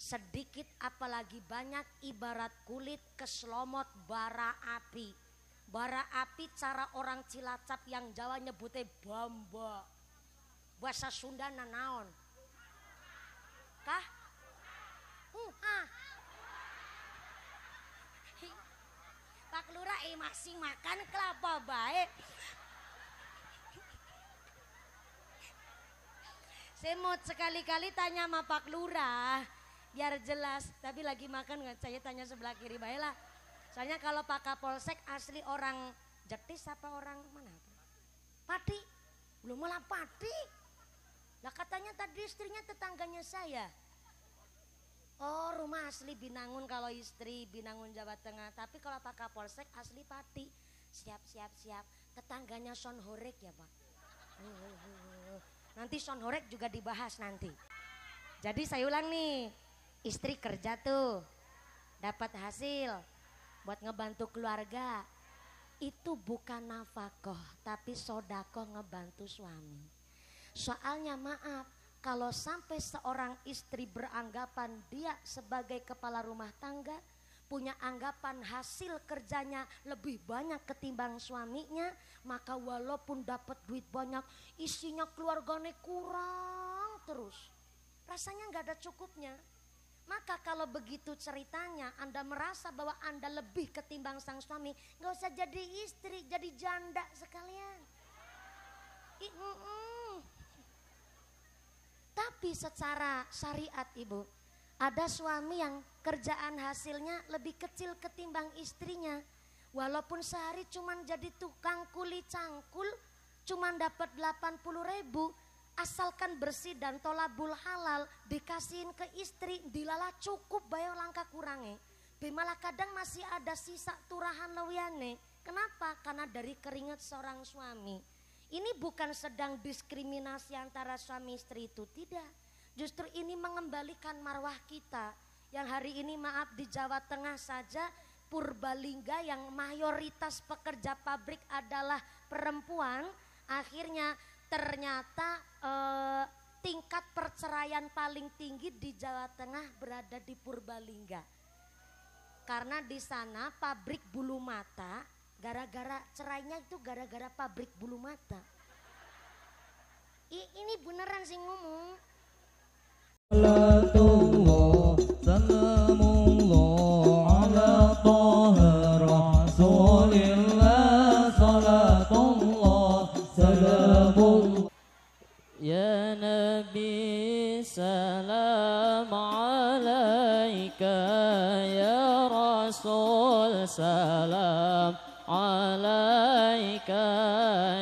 sedikit apalagi banyak ibarat kulit keselomot bara api. Bara api cara orang Cilacap yang Jawa nyebutnya bamba. Bahasa Sunda naon? Kah? Pak Lurah masih makan kelapa baik. Saya mau sekali-kali tanya sama Pak Lurah biar jelas, tapi lagi makan nggak? Saya tanya sebelah kiri baiklah. Soalnya kalau Pak Kapolsek asli orang Jetis apa orang mana? Pati, belum malah Pati. Lah katanya tadi istrinya tetangganya saya. Oh rumah asli Binangun kalau istri Binangun Jawa Tengah. Tapi kalau Pak Kapolsek asli Pati. Siap. Tetangganya Son Horek ya Pak. Nanti Son Horek juga dibahas nanti. Jadi saya ulang nih. Istri kerja tuh. Dapat hasil. Buat ngebantu keluarga. Itu bukan nafkah. Tapi sodakoh ngebantu suami. Soalnya maaf. Kalau sampai seorang istri beranggapan dia sebagai kepala rumah tangga, punya anggapan hasil kerjanya lebih banyak ketimbang suaminya, maka walaupun dapat duit banyak, isinya keluarganya kurang terus. Rasanya nggak ada cukupnya. Maka kalau begitu ceritanya Anda merasa bahwa Anda lebih ketimbang sang suami, nggak usah jadi istri, jadi janda sekalian. Tapi secara syariat ibu, ada suami yang kerjaan hasilnya lebih kecil ketimbang istrinya. Walaupun sehari cuman jadi tukang kuli cangkul, cuman dapat 80.000, asalkan bersih dan tolabul halal, dikasihin ke istri, dilala cukup bayar langka kurangnya. Malah kadang masih ada sisa turahan lewiane. Kenapa? Karena dari keringat seorang suami. Ini bukan sedang diskriminasi antara suami istri itu, tidak. Justru ini mengembalikan marwah kita. Yang hari ini maaf di Jawa Tengah saja Purbalingga yang mayoritas pekerja pabrik adalah perempuan. Akhirnya ternyata tingkat perceraian paling tinggi di Jawa Tengah berada di Purbalingga. Karena di sana pabrik bulu mata. Gara-gara cerainya itu gara-gara pabrik bulu mata. Ini beneran sih ngomong. Salatullah salamullah ala Taha Rasulillah. Salatullah salamullah ya Nabi, salam alaika ya Rasul, salam alaika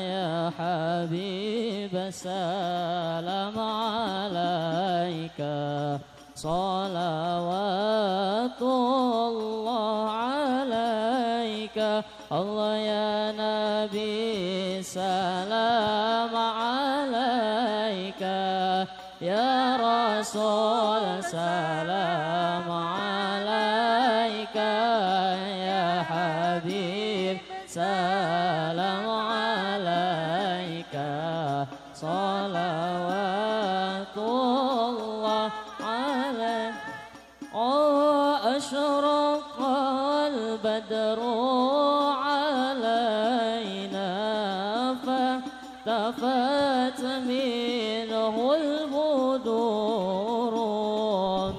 ya Habib, salam alaika, salawatullah alaika, Allah ya Nabi, salam alaika ya Rasul, salam alaika ya Habib, salam alaika, salawatullah alaika. Oh asyraqal badru alaina fahtafat minhul buduru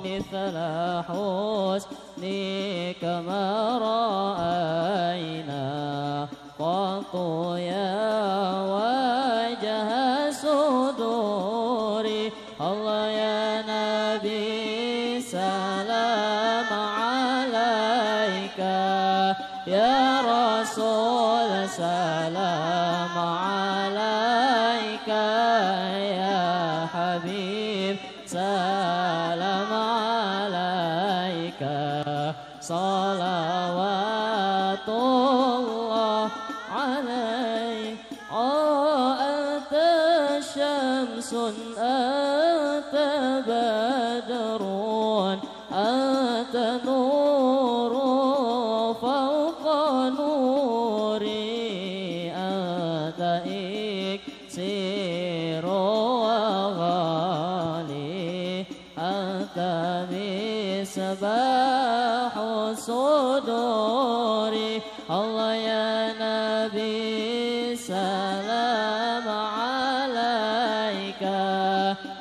mithla husnika ma ra'ayna qatu ya wajah suduri. Allah ya Nabi, salam alaika ya Rasul, salam alaika ya Habib, salam alaika, salawatullah alaik. Oh anta syamsun anta badrun anta nuru fawqa nuri anta iksiru wa ghali anta مصباح الصدور الله يا نبي سلام عليك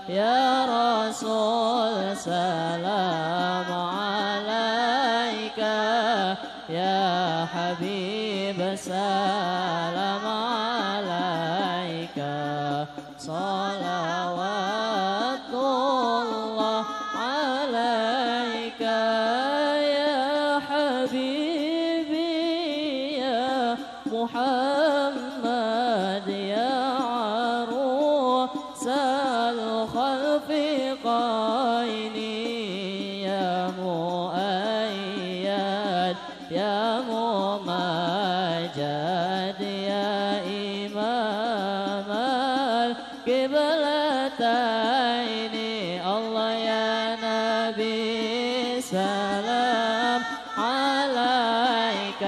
يا رسول سلام عليك يا حبيب سلام عليك صلوات الله عليك يا حبيبي يا محمد يا عروس الخلفقين يا مؤيد يا ممجد يا إمام القبلتين الله يا نبي سلام عليك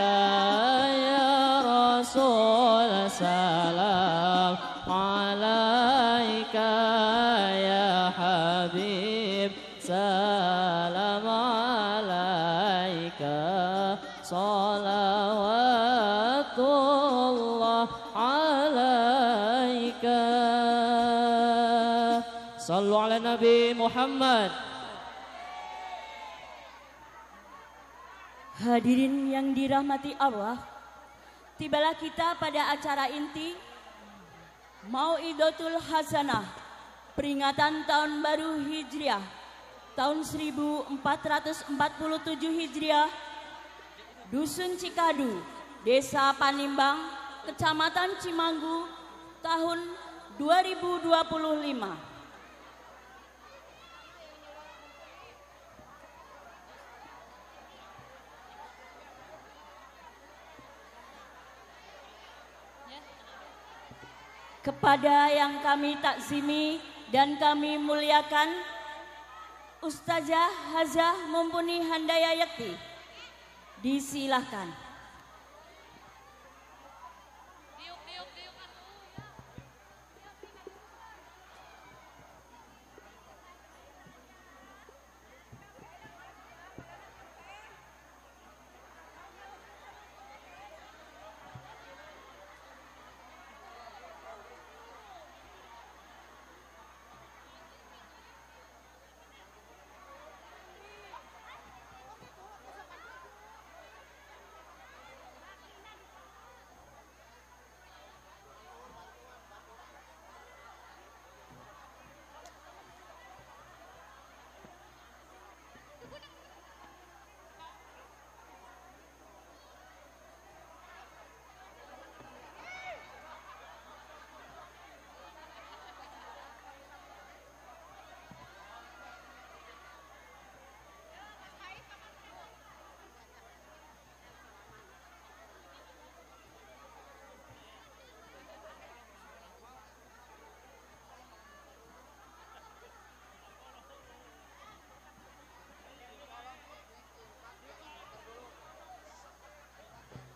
يا رسول سلام عليك يا حبيب سلام عليك صلوات الله عليك صلوا على النبي محمد. Hadirin yang dirahmati Allah, tibalah kita pada acara inti Mau'idatul Hasanah, peringatan tahun baru Hijriah tahun 1447 Hijriah, Dusun Cikadu, Desa Panimbang, Kecamatan Cimanggu, tahun 2025. Kepada yang kami takzimi dan kami muliakan, Ustazah Hazah Mumpuni Handaya Yakti, disilahkan.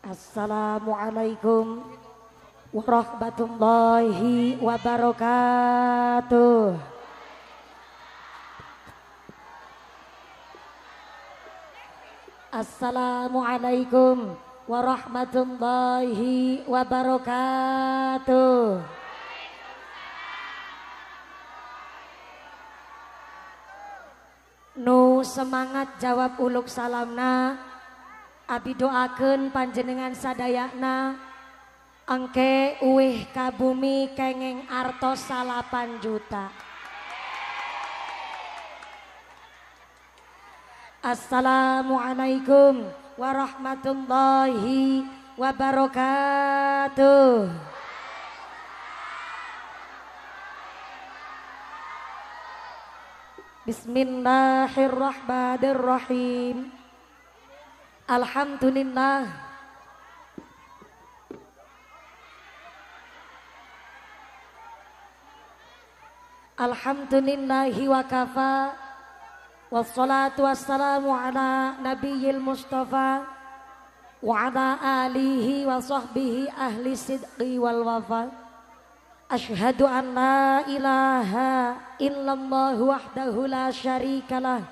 Assalamualaikum warahmatullahi wabarakatuh. Assalamualaikum warahmatullahi wabarakatuh. Nu semangat jawab uluk salamna, abi doakeun panjenengan sadayana engke uwih ka bumi kenging artos 8 juta. Assalamualaikum warahmatullahi wabarakatuh. Bismillahirrahmanirrahim. Alhamdulillah. Alhamdulillahi wa kafa. Wassalatu wassalamu ala nabiyil mustafa wa ala alihi wa sahbihi ahli sidqi wal wafa. Ashhadu an la ilaha illallah wahdahu la syarikalah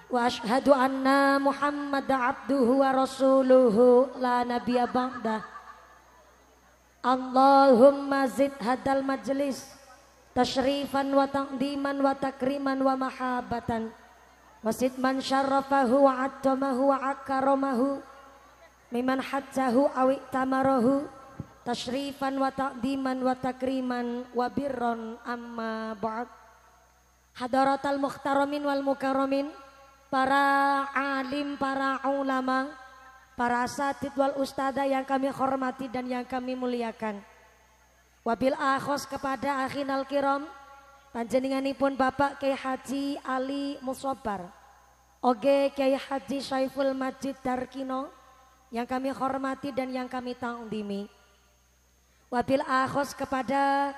wa asyhadu anna Muhammad abduhu wa rasuluhu la nabiyya ba'dah. Allahumma zid hadal majlis tasyrifan wa taqdiman wa takriman wa mahabatan wasid man syarrafahu wa addamahu wa akaramahu miman hajjahu awi tamarahu tasyrifan wa taqdiman wa takriman wa birron amma ba'd. Hadaratal muhtaramin wal mukarramin, para alim, para ulama, para asatid wal ustada yang kami hormati dan yang kami muliakan. Wabil akhos kepada akhinal kiram, panjenenganipun Bapak Kyai Haji Ali Musobbar, oge Kyai Haji Saiful Majid Darkino, yang kami hormati dan yang kami ta'zimi. Wabil akhos kepada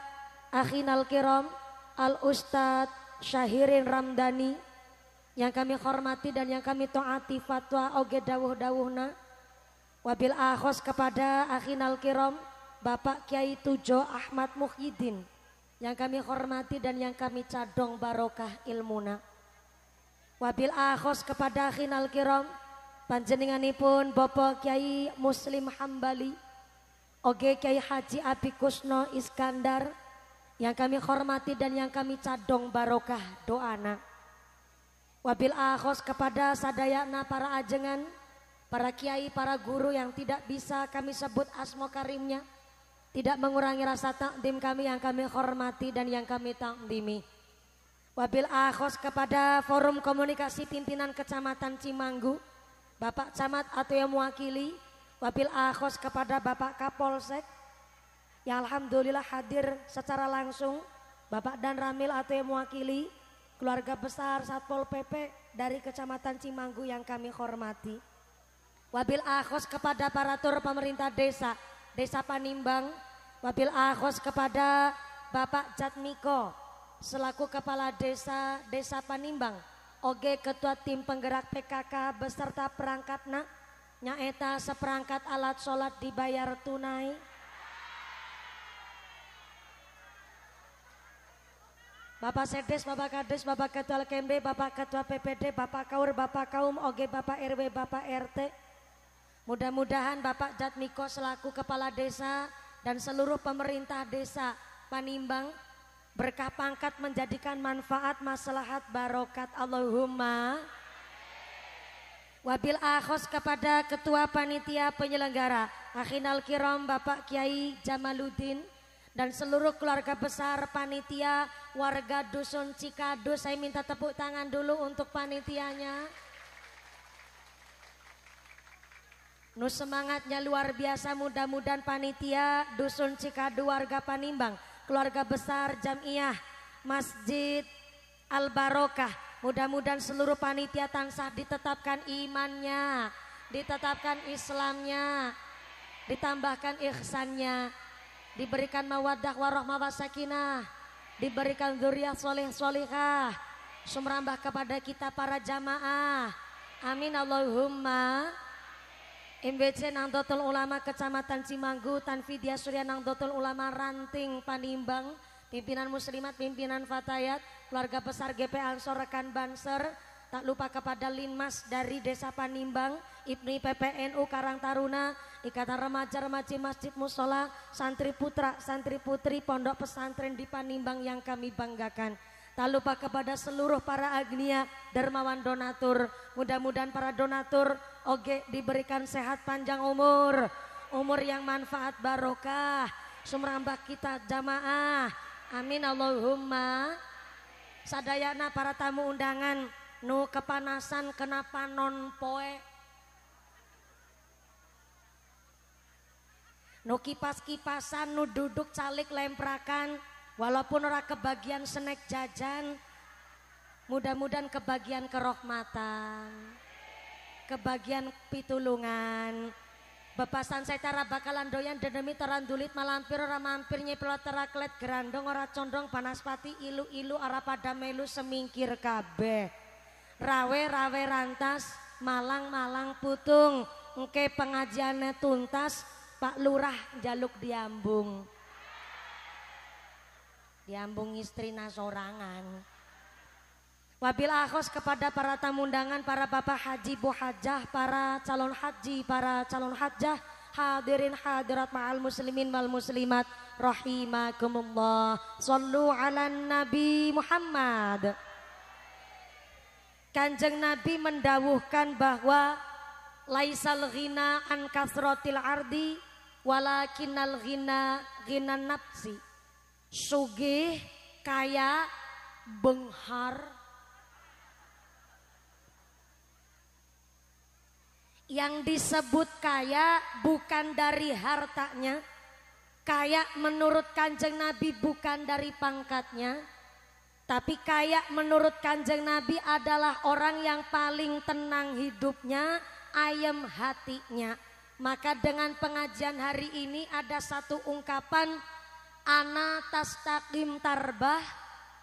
akhinal kiram Al Ustadz Syahirin Ramdhani, yang kami hormati dan yang kami taati fatwa oge dawuh-dawuhna. Wabil akhos kepada akhinal kiram Bapak Kiai Tujo Ahmad Muhyiddin, yang kami hormati dan yang kami cadong barokah ilmuna. Wabil akhos kepada akhinal kiram panjenenganipun Bapak Kiai Muslim Hambali, oge Kiai Haji Abi Kusno Iskandar, yang kami hormati dan yang kami cadong barokah doana. Wabil akhos kepada sadayana para ajengan, para kiai, para guru yang tidak bisa kami sebut asma karimnya, tidak mengurangi rasa takdim kami yang kami hormati dan yang kami takdimi. Wabil akhos kepada forum komunikasi pimpinan Kecamatan Cimanggu, Bapak Camat atau yang mewakili. Wabil akhos kepada Bapak Kapolsek yang alhamdulillah hadir secara langsung, Bapak Dan Ramil atau yang mewakili keluarga besar Satpol PP dari Kecamatan Cimanggu yang kami hormati. Wabil akhos kepada aparatur pemerintah desa, Desa Panimbang. Wabil akhos kepada Bapak Jatmiko selaku Kepala Desa, Desa Panimbang, oge Ketua Tim Penggerak PKK beserta perangkatna, nyaeta seperangkat alat sholat dibayar tunai. Bapak Sedes, Bapak Kades, Bapak Ketua LKMD, Bapak Ketua PPD, Bapak Kaur, Bapak Kaum, oge Bapak RW, Bapak RT. Mudah-mudahan Bapak Jatmiko selaku Kepala Desa dan seluruh pemerintah Desa Panimbang berkah pangkat menjadikan manfaat maslahat barokat Allahumma. Wabil akhos kepada Ketua Panitia Penyelenggara akhinal kiram Bapak Kiai Jamaluddin dan seluruh keluarga besar panitia warga Dusun Cikadu. Saya minta tepuk tangan dulu untuk panitianya. Nu semangatnya luar biasa, mudah-mudahan panitia Dusun Cikadu warga Panimbang, keluarga besar Jamiah Masjid Al Barokah, mudah-mudahan seluruh panitia tansah ditetapkan imannya, ditetapkan Islamnya, ditambahkan ihsannya, diberikan mawaddah warahmah wasakinah, diberikan dzurriyyah soleh solihah, sumrambah kepada kita para jamaah. Amin Allahumma. MBC Nahdlatul Ulama Kecamatan Cimanggu, Tanfidia Surya Nahdlatul Ulama Ranting Panimbang, pimpinan muslimat, pimpinan fatayat, keluarga besar GP Ansor rekan Banser, tak lupa kepada Linmas dari Desa Panimbang, IPNI PPNU Karang Taruna, Ikatan Remaja-Remaji Masjid Musola, santri putra, santri putri Pondok Pesantren di Panimbang yang kami banggakan. Tak lupa kepada seluruh para agnia dermawan donatur, mudah-mudahan para donatur oge diberikan sehat panjang umur, umur yang manfaat barokah, sumrambah kita jamaah. Amin Allahumma. Sadayana para tamu undangan nu kepanasan kenapa non poe, nu kipas-kipasan, nu duduk calik lemprakan, walaupun ora kebagian snack jajan, mudah-mudahan kebagian kerahmatan, kebagian pitulungan. Bebasan saya tara bakalan doyan dedemi terandulit malampir ora mampir nyeplot teraklet gerandong ora condong panaspati ilu-ilu ora pada melu semingkir kabeh. Rawe-rawe rantas, malang-malang putung, engke pengajiannya tuntas, Pak Lurah jaluk diambung. Diambung istrina sorangan. Wabil akhos kepada para tamu undangan, para bapak haji, bu hajah, para calon haji, para calon hajah, hadirin hadirat ma'al muslimin wal muslimat rahimakumullah. Sallu ala Nabi Muhammad. Kanjeng Nabi mendawuhkan bahwa laisal ghina an kasratil ardi walakinnal ghina ghina nafsi. Sugih, kaya, benghar, yang disebut kaya bukan dari hartanya, kaya menurut Kanjeng Nabi bukan dari pangkatnya, tapi kaya menurut Kanjeng Nabi adalah orang yang paling tenang hidupnya, ayem hatinya. Maka dengan pengajian hari ini ada satu ungkapan, ana tastaqim tarbah,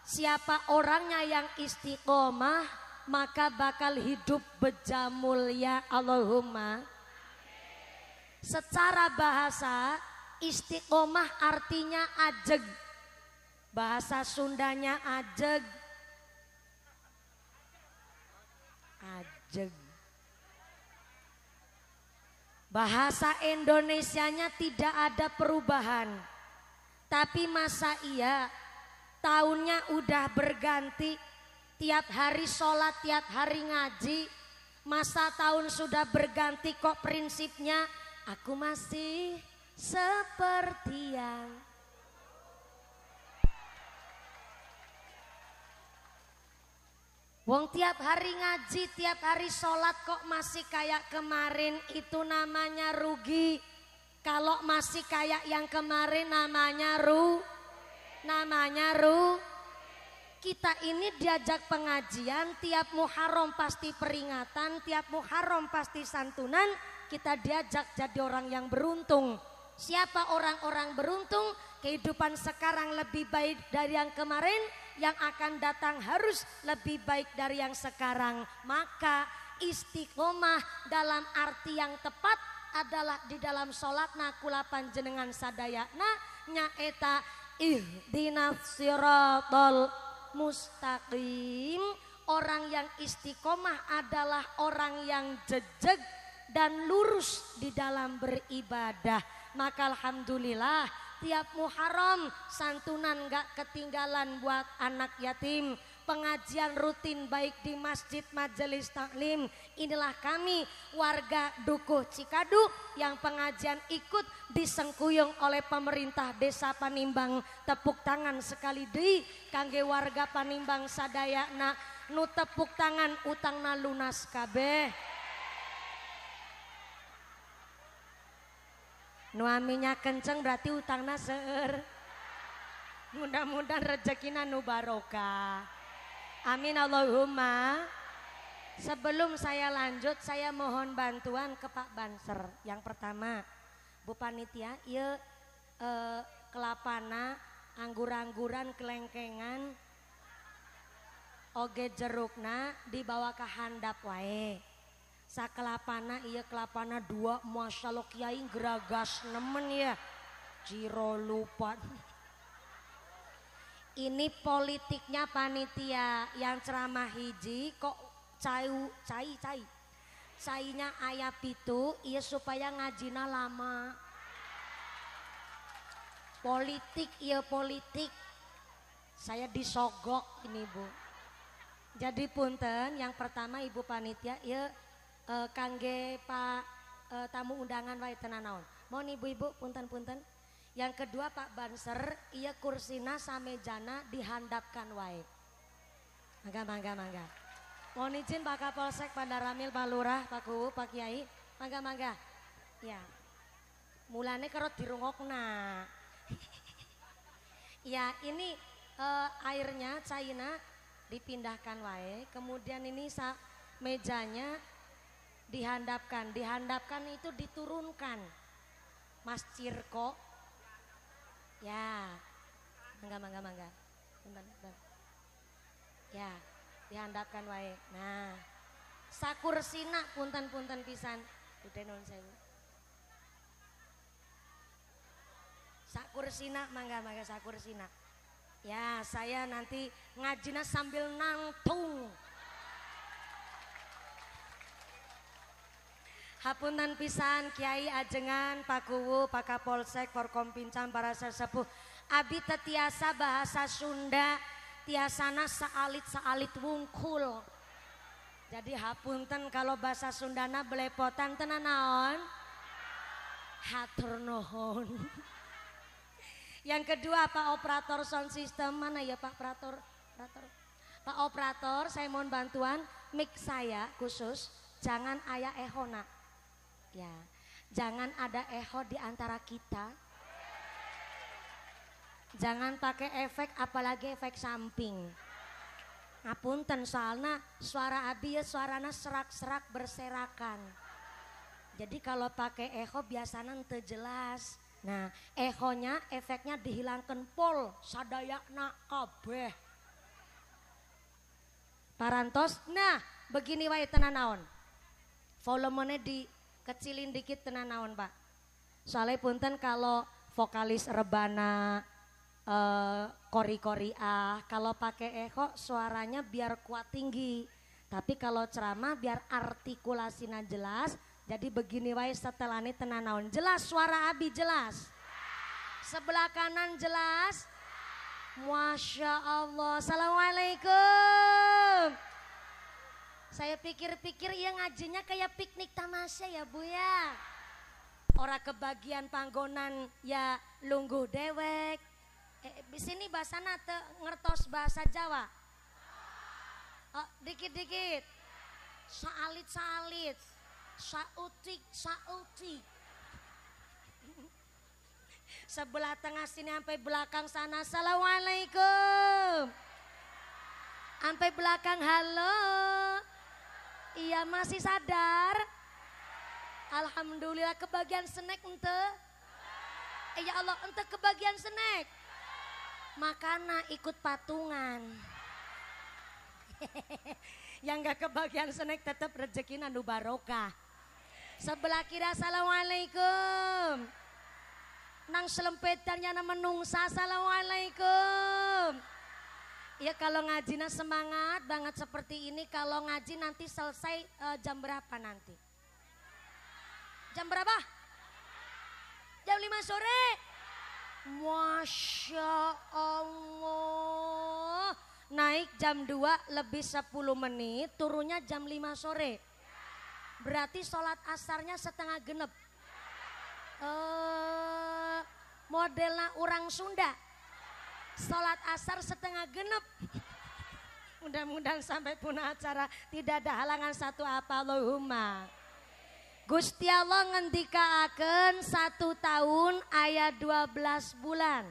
siapa orangnya yang istiqomah maka bakal hidup beja mulia. Allahumma. Secara bahasa istiqomah artinya ajeg. Bahasa Sundanya ajeg. Ajeg. Bahasa Indonesianya tidak ada perubahan. Tapi masa iya tahunnya udah berganti. Tiap hari sholat, tiap hari ngaji, masa tahun sudah berganti kok prinsipnya aku masih seperti yang. Wong tiap hari ngaji, tiap hari sholat kok masih kayak kemarin, itu namanya rugi. Kalau masih kayak yang kemarin namanya Kita ini diajak pengajian, tiap Muharram pasti peringatan, tiap Muharram pasti santunan, kita diajak jadi orang yang beruntung. Siapa orang-orang beruntung? Kehidupan sekarang lebih baik dari yang kemarin, yang akan datang harus lebih baik dari yang sekarang. Maka istiqomah dalam arti yang tepat adalah di dalam sholat kula panjenengan sadayana nyaeta ihdinas siratal mustaqim. Orang yang istiqomah adalah orang yang jejeg dan lurus di dalam beribadah. Maka alhamdulillah tiap Muharram santunan gak ketinggalan buat anak yatim. Pengajian rutin baik di Masjid Majelis Taklim. Inilah kami warga Dukuh Cikadu yang pengajian ikut disengkuyung oleh pemerintah Desa Panimbang. Tepuk tangan sekali deui kangge warga Panimbang sadayana nu tepuk tangan utangna lunas kabeh. Nu aminya kenceng berarti utangna seueur. Mudah-mudahan rezekina nu barokah. Amin Allahumma. Sebelum saya lanjut, saya mohon bantuan ke Pak Banser. Yang pertama, Bu Panitia, ieu kelapana, anggur-angguran, kelengkengan, oge jerukna dibawa ke handap wae. Sakelapana ieu kelapana dua, Masya Allah Kiai geragas nemen ya. Jiro lupa. Ini politiknya panitia yang ceramah hiji kok cainya ayah pitu iya supaya ngajina lama. Politik iya politik. Saya disogok ini Bu. Jadi punten yang pertama Ibu panitia iya kangge Pak tamu undangan wae tenan naon. Mohon ibu-ibu punten-punten. Yang kedua Pak Banser, iya kursina samejana dihandapkan wae. Mangga. Mohon izin Pak Kapolsek, Pak Daramil, Pak Lurah, Pak Kuwu, Pak Kiai. Mangga. Ya. Mulane kerot dirungokna. Ya, ini airnya caina dipindahkan wae. Kemudian ini mejanya dihandapkan. Dihandapkan itu diturunkan. Mas Cirko. Ya, mangga. Bentar. Ya, dihandapkan wae. Nah, sakursina punten pisan. Udah non sewu. Sakursina mangga sakursina. Ya, saya nanti ngajina sambil nangtung. Hapunten pisan Kiai ajengan Pak Kuwu, Pak Kapolsek, Forkompincam, para sesepuh. Abi tetiasa bahasa Sunda, tiasana saalit-saalit wungkul. Jadi hapunten kalau bahasa Sundana belepotan tenan naon? Hatur nuhun. Yang kedua Pak Operator Sound System, mana ya Pak Operator? Pak Operator, saya mohon bantuan mic saya khusus, jangan aya ehona. Ya, jangan ada echo di antara kita. Jangan pakai efek, apalagi efek samping. Ngapunten soalnya suara abi ya suarana serak-serak berserakan. Jadi kalau pakai echo biasanya ente jelas. Nah, echonya efeknya dihilangkan pol sadayana kabeh. Parantos, nah begini wae tenan naon. Volumenya dikecilin dikit tenan naon, Pak. Soalnya punten kalau vokalis rebana kori-kori kalau pakai echo suaranya biar kuat tinggi. Tapi kalau ceramah biar artikulasinya jelas. Jadi begini wae setelah ini tenan naon. Jelas suara abi jelas. Sebelah kanan jelas. Masya Allah. Assalamualaikum. Saya pikir-pikir ya ngajinya kayak piknik tamasya ya Bu ya. Ora kebagian panggonan ya lungguh dewek. Di sini bahasana teu ngertos bahasa Jawa. Oh, dikit-dikit. Saalit-saalit. Sautik. Sebelah tengah sini sampai belakang sana. Assalamualaikum. Sampai belakang halo. Iya masih sadar. Alhamdulillah kebagian snack ente. Ya Allah ente kebagian snack. Makana ikut patungan. Yang gak kebagian snack tetap rezeki anu barokah. Sebelah kiri assalamualaikum. Nang selempetannya nama menungsa assalamualaikum. Ya kalau ngajinya semangat banget seperti ini. Kalau ngaji nanti selesai jam berapa nanti? Jam berapa? Jam 5 sore. Masya Allah. Naik jam 2 lebih 10 menit, turunnya jam 5 sore. Berarti sholat asarnya setengah genep. Modelnya orang Sunda. Sholat asar setengah genep. Mudah-mudahan sampai punah acara tidak ada halangan satu apa Allahumma. Gusti Allah ngendikaaken 1 tahun aya 12 bulan.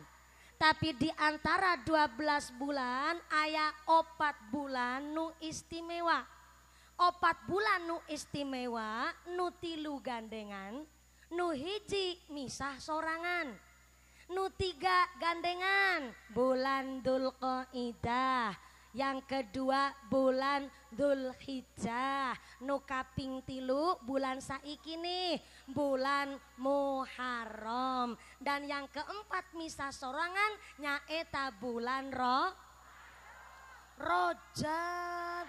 Tapi di antara 12 bulan aya 4 bulan nu istimewa. 4 bulan nu istimewa, nu 3 gandengan, nu hiji misah sorangan. Nu 3 gandengan, bulan Dzulqa'dah. Yang kedua bulan Dzulhijjah. Nu kaping 3 bulan saiki nih, bulan Muharram. Dan yang keempat misah sorangan nyaeta bulan Rajab.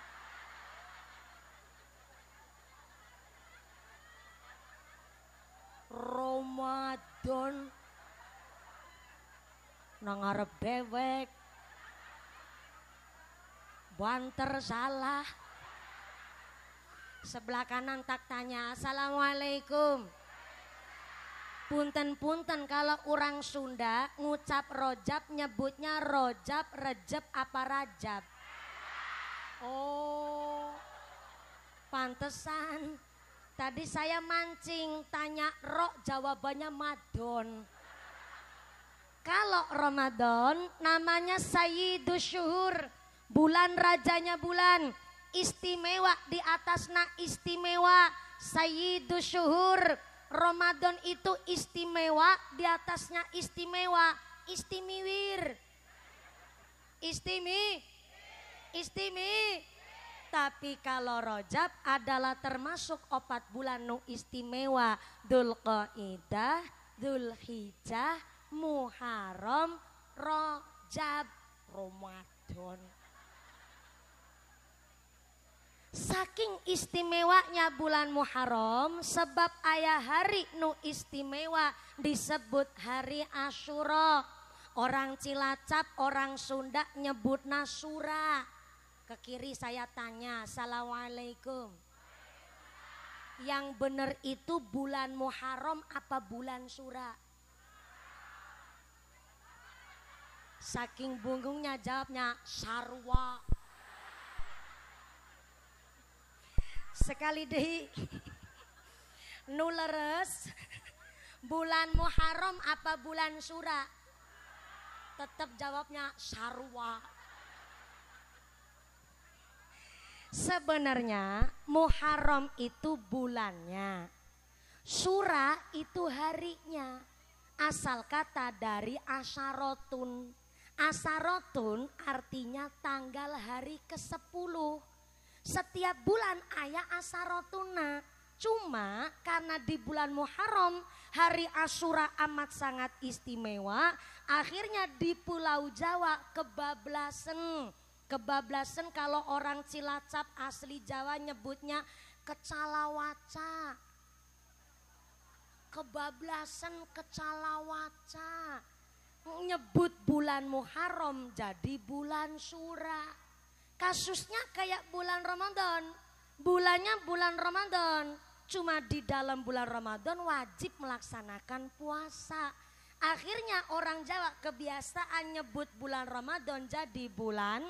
Ramadan. Nang ngarep dewek. Banter salah. Sebelah kanan tak tanya assalamualaikum. Punten-punten kalau orang Sunda ngucap Rojab nyebutnya Rojab, Rejeb apa Rajab? Oh, pantesan. Tadi saya mancing tanya jawabannya Madon. Kalau Ramadan namanya Sayyidus Syuhur. Bulan rajanya bulan, istimewa di atasna istimewa, Sayyidus Syuhur. Ramadan itu istimewa, di atasnya istimewa, istimiwir. Istimi. Tapi kalau Rajab adalah termasuk 4 bulan nu istimewa, Dzulqa'dah, Dzulhijjah, Muharram, Rajab. Ramadan. Saking istimewanya bulan Muharram sebab aya hari nu istimewa disebut hari Asyura. Orang Cilacap, orang Sunda nyebutna Sura. Ke kiri saya tanya, Assalamualaikum. Yang bener itu bulan Muharram apa bulan Sura? Saking bungungnya jawabnya Sarwa. Sekali deui nu leres bulan Muharram apa bulan Sura? Tetap jawabnya Sarwa. Sebenarnya Muharram itu bulannya, Sura itu harinya. Asal kata dari Asharotun. Asharotun artinya tanggal hari ke-10. Setiap bulan aya Asharotuna. Cuma karena di bulan Muharram hari Asyura amat sangat istimewa, akhirnya di Pulau Jawa kebablasan. Kebablasan kalau orang Cilacap asli Jawa nyebutnya kecalawaca. Kebablasan kecalawaca. Nyebut bulan Muharram jadi bulan Syura. Kasusnya kayak bulan Ramadan. Bulannya bulan Ramadan. Cuma di dalam bulan Ramadan wajib melaksanakan puasa. Akhirnya orang Jawa kebiasaan nyebut bulan Ramadan jadi bulan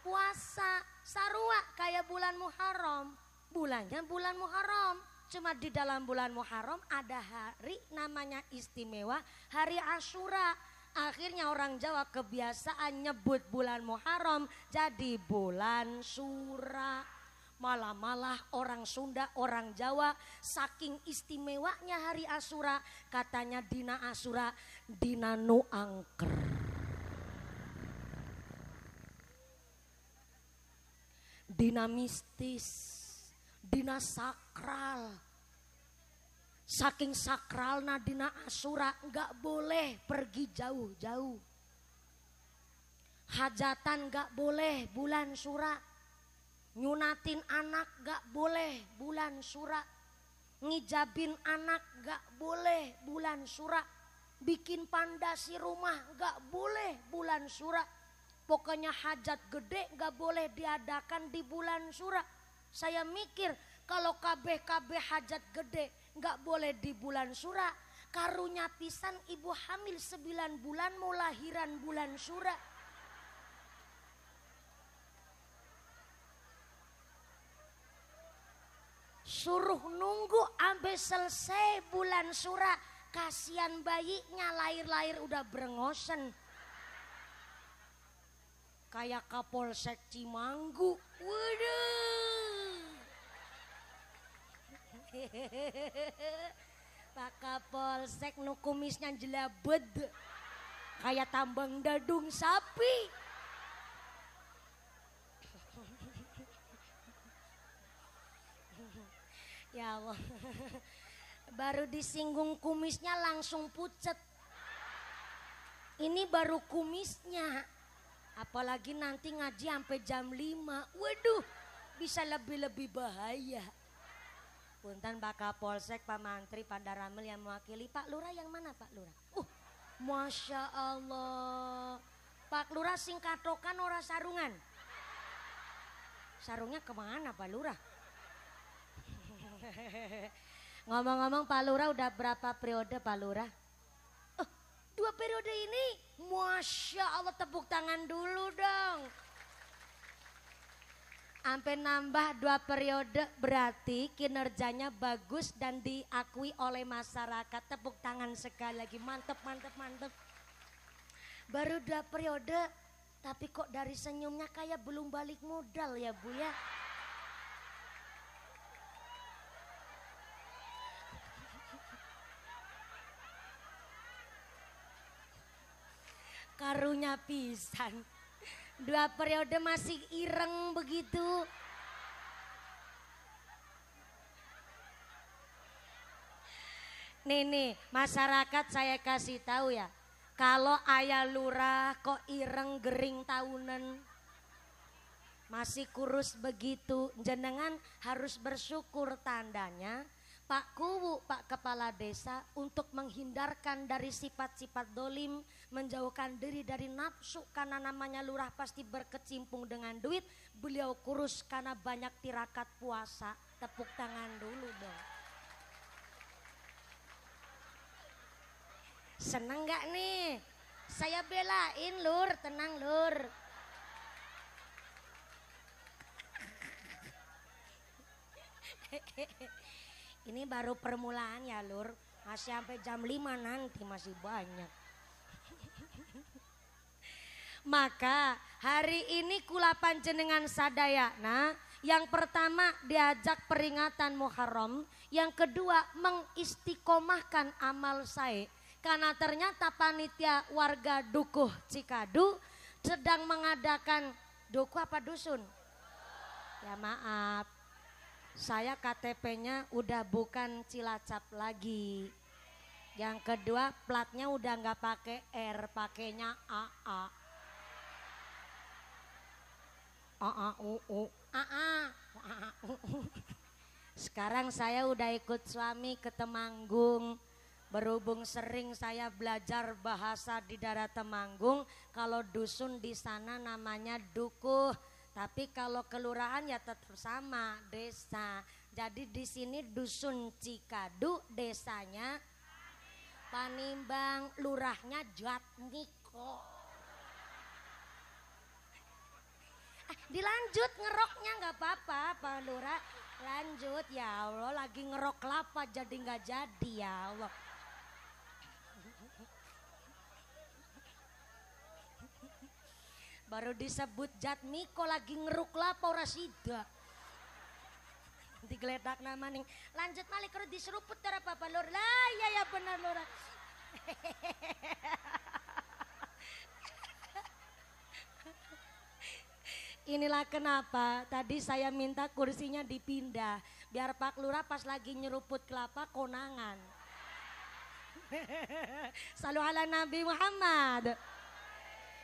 puasa. Sarua kayak bulan Muharram. Bulannya bulan Muharram. Cuma di dalam bulan Muharram ada hari namanya istimewa hari Asyura. Akhirnya orang Jawa kebiasaan nyebut bulan Muharram jadi bulan Syura. Malah orang Sunda, orang Jawa saking istimewanya hari Asyura, katanya dina Asyura dina nu angker. Dina mistis, dina sakral. Saking sakralna dina Asyura nggak boleh pergi jauh-jauh. Hajatan nggak boleh bulan Syura. Nyunatin anak gak boleh bulan Syura. Ngijabin anak gak boleh bulan Syura. Bikin pandasi rumah gak boleh bulan Syura. Pokoknya hajat gede gak boleh diadakan di bulan Syura. Saya mikir kalau kabeh hajat gede gak boleh di bulan Syura, karunya pisan ibu hamil 9 bulan mau lahiran bulan Syura. Suruh nunggu sampai selesai bulan Syura. Kasihan bayinya lahir-lahir udah brengosen. Kayak Kapolsek Cimanggu. Waduh. Pak Kapolsek nu kumisnya jelabed. Kayak tambang dadung sapi. Ya Allah, baru disinggung kumisnya langsung pucet. Ini baru kumisnya, apalagi nanti ngaji sampai jam 5. Waduh, bisa lebih bahaya. Punten Pak Kapolsek, Pak Mantri, Pak Daramel yang mewakili. Pak Lurah yang mana Pak Lurah? Masya Allah. Pak Lurah singkatokan ora sarungan. Sarungnya kemana Pak Lurah? Ngomong-ngomong Pak Lurah udah berapa periode Pak Lurah? 2 periode ini, Masya Allah, tepuk tangan dulu dong. Sampai nambah 2 periode berarti kinerjanya bagus dan diakui oleh masyarakat. Tepuk tangan sekali lagi, mantep. Baru 2 periode tapi kok dari senyumnya kayak belum balik modal ya Bu ya. Karunya pisan. 2 periode masih ireng begitu. Nih masyarakat saya kasih tahu ya. Kalau ayah lurah kok ireng gering tahunan, masih kurus begitu, jenengan harus bersyukur. Tandanya Pak Kuwu, Pak Kepala Desa, untuk menghindarkan dari sifat-sifat dolim, menjauhkan diri dari nafsu, karena namanya lurah pasti berkecimpung dengan duit. Beliau kurus karena banyak tirakat puasa. Tepuk tangan dulu dong. Seneng gak nih? Saya belain lur, tenang lur. Ini baru permulaan ya lur, masih sampai jam 5 nanti masih banyak. Maka hari ini kula panjenengan sadayana, yang pertama diajak peringatan Muharram, yang kedua mengistiqomahkan amal sae. Karena ternyata panitia warga Dukuh Cikadu sedang mengadakan dukuh apa dusun? Ya maaf, saya KTP-nya udah bukan Cilacap lagi. Yang kedua platnya udah nggak pakai R, pakainya AA. Sekarang saya udah ikut suami ke Temanggung. Berhubung sering saya belajar bahasa di daerah Temanggung, kalau dusun di sana namanya dukuh, tapi kalau kelurahan ya tetap sama, desa. Jadi di sini dusun Cikadu, desanya Panimbang, lurahnya Jatmiko. Dilanjut ngeroknya nggak apa-apa, Pak Lurah. Lanjut, ya Allah, lagi ngerok kelapa jadi nggak jadi, ya Allah. Baru disebut Jatmiko lagi ngeruk kelapa ora sida. Digeledak nama ning. Lanjut malih kalau diseruput tara apa Lur. Lah ya benar Lur. Inilah kenapa tadi saya minta kursinya dipindah biar Pak Lurah pas lagi nyeruput kelapa konangan. Salu ala Nabi Muhammad.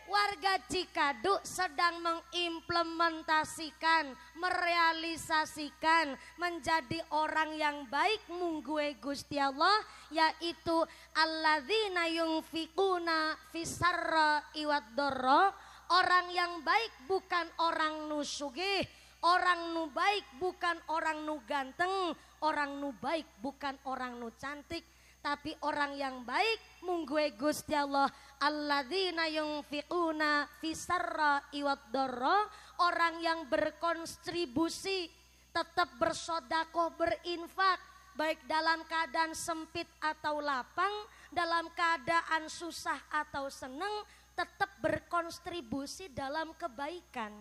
Warga Cikadu sedang mengimplementasikan, merealisasikan menjadi orang yang baik mungguwe Gusti Allah, yaitu alladzina yunfiquna fisarra iwaddorra. Orang yang baik bukan orang nu sugih, orang nu baik bukan orang nu ganteng, orang nu baik bukan orang nu cantik, tapi orang yang baik mungguwe Gusti Allah, alladzina yunfiquna fisarra iwaddorra. Orang yang berkontribusi, tetap bersodakoh, berinfak, baik dalam keadaan sempit atau lapang, dalam keadaan susah atau seneng, tetap berkontribusi dalam kebaikan.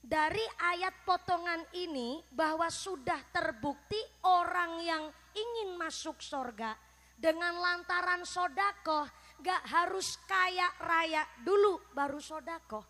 Dari ayat potongan ini bahwa sudah terbukti orang yang ingin masuk surga dengan lantaran sodakoh, gak harus kaya raya dulu baru sodakoh.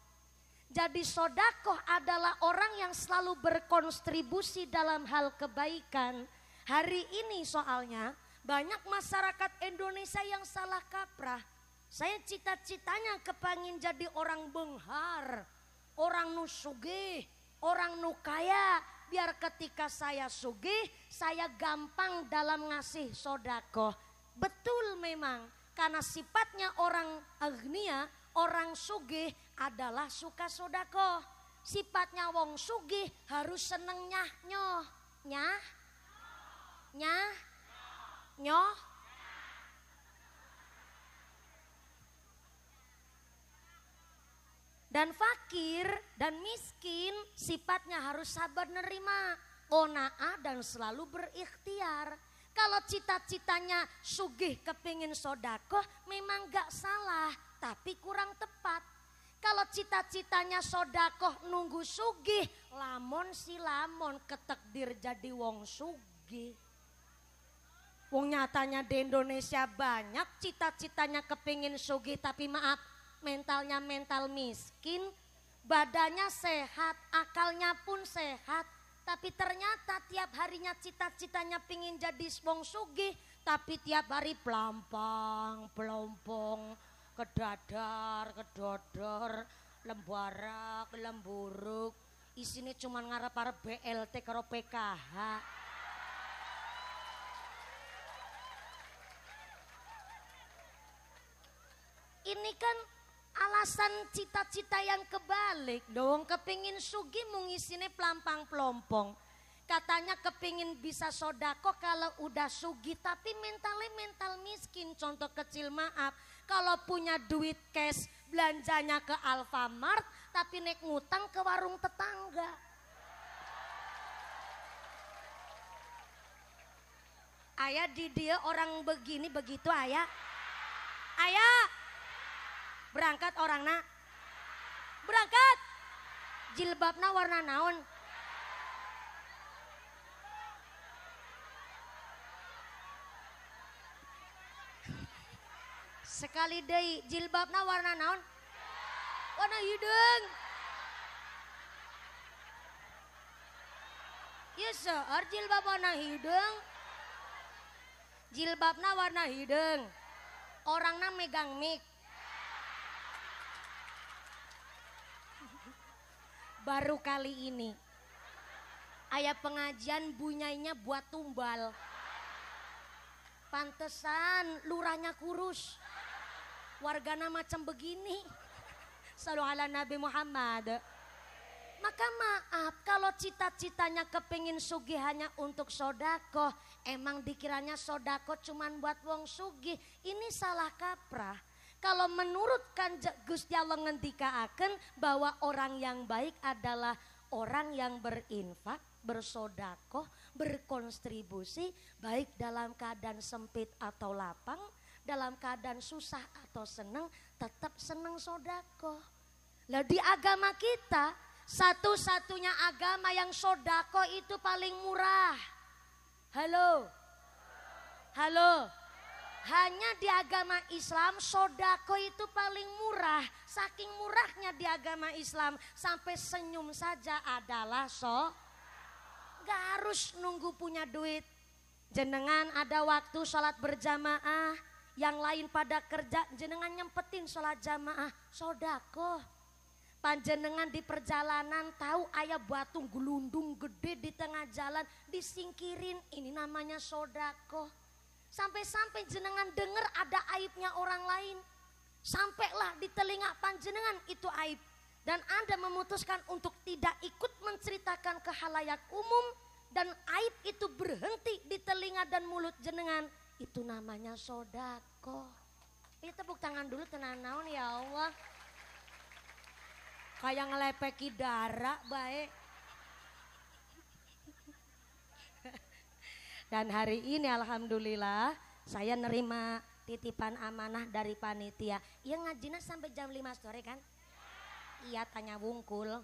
Jadi sodakoh adalah orang yang selalu berkontribusi dalam hal kebaikan. Hari ini soalnya banyak masyarakat Indonesia yang salah kaprah. Saya cita-citanya kepangin jadi orang benghar, orang nu sugih, orang nu kaya. Biar ketika saya sugih, saya gampang dalam ngasih sodakoh. Betul memang, karena sifatnya orang agnia, orang sugih adalah suka sodakoh. Sifatnya wong sugih harus seneng nyah nyoh. Nyah? Nyah? Nyoh? Dan fakir dan miskin sifatnya harus sabar nerima, qanaah dan selalu berikhtiar. Kalau cita-citanya sugih kepingin sodakoh memang gak salah, tapi kurang tepat. Kalau cita-citanya sodakoh nunggu sugih, lamon si lamon ketekdir jadi wong sugih. Wong nyatanya di Indonesia banyak cita-citanya kepingin sugih tapi maaf, mentalnya mental miskin, badannya sehat, akalnya pun sehat, tapi ternyata tiap harinya cita-citanya pingin jadi wong sugih, tapi tiap hari pelampang, pelompong, Kedadar, kedodor, lembarak, lemburuk. Isine cuman ngarep-arep BLT karo PKH. Ini kan alasan cita-cita yang kebalik dong. Kepingin sugi mung isine pelampang pelompong. Katanya kepingin bisa sodako kalau udah sugi, tapi mentalnya mental miskin. Contoh kecil maaf, kalau punya duit cash belanjanya ke Alfamart, tapi naik ngutang ke warung tetangga. Ayah di dia orang begini begitu ayah. Ayah berangkat orang nak. Berangkat. Jilbabna warna naon? Sekali deui jilbabna warna naon? Warna hideung. Ieu seueur jilbab warna hideung. Jilbabna warna hideung. Orangna megang mic. Baru kali ini aya pengajian bunyainya buat tumbal. Pantesan lurahnya kurus. Wargana macam begini. Sallu ala Nabi Muhammad. Maka maaf kalau cita-citanya kepingin sugih hanya untuk sodako. Emang dikiranya sodako cuman buat wong sugih. Ini salah kaprah. Kalau menurut Gusti Allah ngendikaaken bahwa orang yang baik adalah orang yang berinfak, bersodakoh, berkontribusi, baik dalam keadaan sempit atau lapang, dalam keadaan susah atau senang, tetap senang sodakoh. Lah di agama kita, satu-satunya agama yang sodakoh itu paling murah. Halo? Halo? Hanya di agama Islam sodako itu paling murah. Saking murahnya di agama Islam sampai senyum saja adalah gak harus nunggu punya duit. Jenengan ada waktu sholat berjamaah, yang lain pada kerja, jenengan nyempetin sholat jamaah, sodako. Panjenengan di perjalanan tahu ayah batu gelundung gede di tengah jalan, disingkirin, ini namanya sodako. Sampai-sampai jenengan dengar ada aibnya orang lain. Sampailah di telinga panjenengan itu aib. Dan Anda memutuskan untuk tidak ikut menceritakan ke halayak umum. Dan aib itu berhenti di telinga dan mulut jenengan. Itu namanya sodako. Ini tepuk tangan dulu tenan naon ya Allah. Kayak ngelepeki darah baik. Dan hari ini alhamdulillah saya nerima titipan amanah dari panitia. Iya ngajina sampai jam 5 sore kan? Iya tanya wungkul.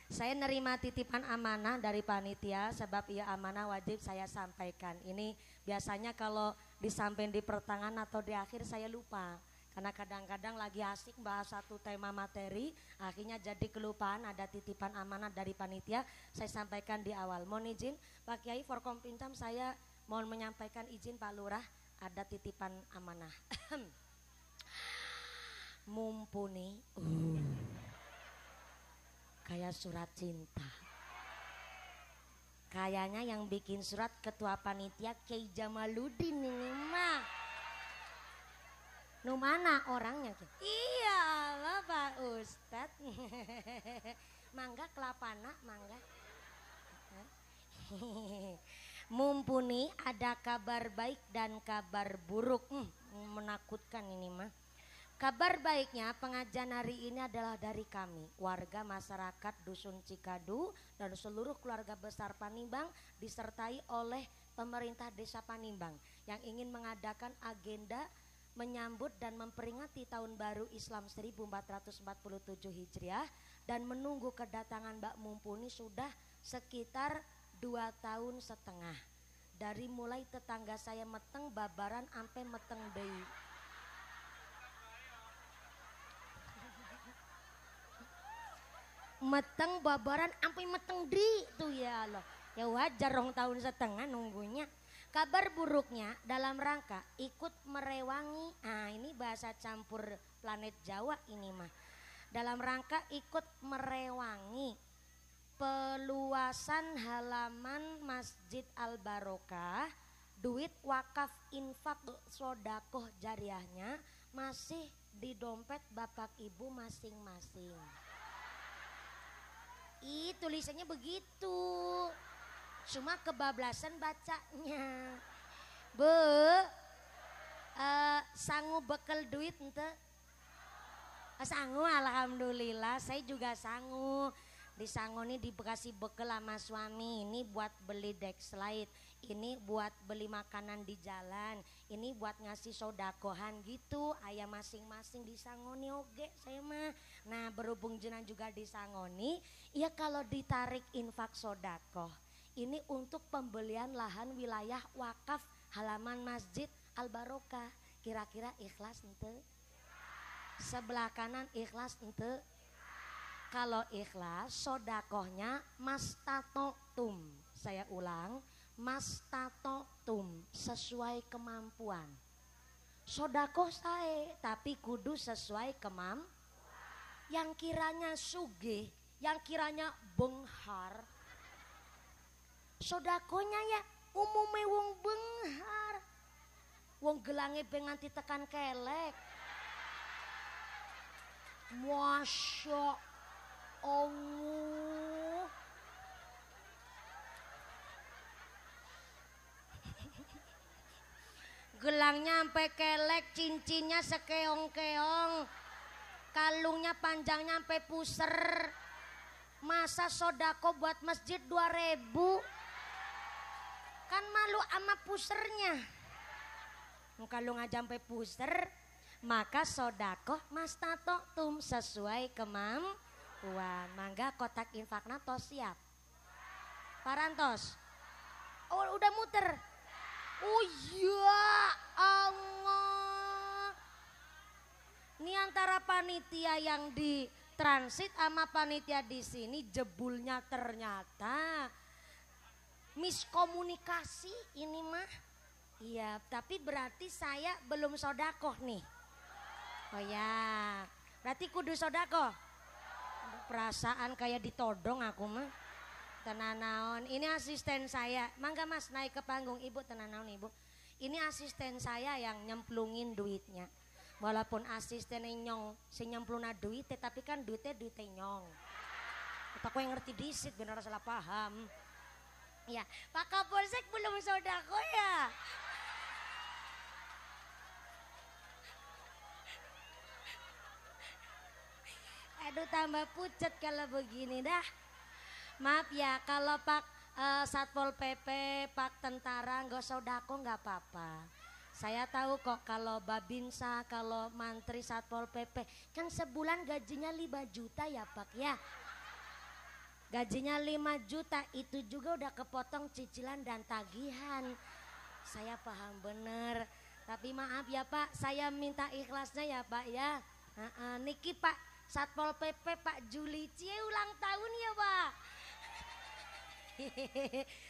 Saya nerima titipan amanah dari panitia sebab iya amanah wajib saya sampaikan. Ini biasanya kalau disampaikan di pertengahan atau di akhir saya lupa. Karena kadang-kadang lagi asik bahas satu tema materi, akhirnya jadi kelupaan ada titipan amanah dari panitia. Saya sampaikan di awal. Mohon izin Pak Kiai Forkom Pintam, saya mohon menyampaikan izin Pak Lurah, ada titipan amanah. Mumpuni, kayak surat cinta. Kayaknya yang bikin surat ketua panitia Kiai Jamaluddin ini mah. Nu mana orangnya? Iya lah Pak Ustad. Mangga kelapana, mangga. Mumpuni ada kabar baik dan kabar buruk. Menakutkan ini mah. Kabar baiknya pengajian hari ini adalah dari kami, warga masyarakat Dusun Cikadu dan seluruh keluarga besar Panimbang disertai oleh pemerintah desa Panimbang yang ingin mengadakan agenda menyambut dan memperingati tahun baru Islam 1447 Hijriah dan menunggu kedatangan Mbak Mumpuni sudah sekitar 2 tahun setengah. Dari mulai tetangga saya meteng babaran sampai meteng deui. Meteng babaran sampai meteng deui tuh ya Allah. Ya wajar 2 tahun setengah nunggunya. Kabar buruknya dalam rangka ikut merewangi, ini bahasa campur planet Jawa ini mah. Dalam rangka ikut merewangi peluasan halaman Masjid Al Barokah, duit wakaf infak sodakoh jariahnya masih di dompet bapak ibu masing-masing. Tulisannya begitu. Cuma kebablasan bacanya. Sangu bekel duit ente? Sangu, alhamdulillah saya juga sangu. Di sangu nih dikasih bekel sama suami. Ini buat beli Dexlite, ini buat beli makanan di jalan, ini buat ngasih sodakohan gitu. Ayah masing-masing disangoni oge saya mah. Nah berhubung jenang juga disangoni, ya kalau ditarik infak sodakoh ini untuk pembelian lahan wilayah wakaf halaman Masjid Al Barokah. Kira-kira ikhlas ente? Sebelah kanan ikhlas ente? Kalau ikhlas sodakohnya mastatotum. Saya ulang, mastatotum, sesuai kemampuan. Sodakoh saya tapi kudu sesuai kemampuan. Yang kiranya sugih, yang kiranya benghar, sodakonya ya umume wong benghar, wong gelange penganti tekan kelek. Masya Allah. Gelangnya sampai kelek, cincinnya sekeong-keong, kalungnya panjangnya sampai puser. Masa sodako buat masjid 2.000? Kan malu sama pusernya. Kalung aja sampai puser. Maka sodako mastatotum, sesuai kemampuan. Mangga kotak infakna tos siap. Parantos. Oh udah muter. Oh ya Allah. Ini antara panitia yang di transit sama panitia di sini jebulnya ternyata miskomunikasi ini mah. Iya, tapi berarti saya belum sodakoh nih. Oh ya, berarti kudu sodakoh. Perasaan kayak ditodong aku mah. Tenanaon, ini asisten saya. Mangga mas naik ke panggung, ibu tenanaon ibu. Ini asisten saya yang nyemplungin duitnya. Walaupun asisten nyong si nyempluna duit, tapi kan duitnya nyong. Aku yang ngerti disit bener salah paham. Ya, Pak Kapolsek belum sodako ya. Aduh tambah pucet kalau begini dah. Maaf ya kalau Pak Satpol PP, Pak Tentara nggak sodako nggak apa-apa. Saya tahu kok kalau Babinsa, kalau Mantri Satpol PP kan sebulan gajinya 5 juta ya Pak ya. Gajinya 5 juta itu juga udah kepotong cicilan dan tagihan. Saya paham bener. Tapi maaf ya Pak, saya minta ikhlasnya ya Pak ya. Niki Pak Satpol PP Pak Juli Cie ulang tahun ya Pak.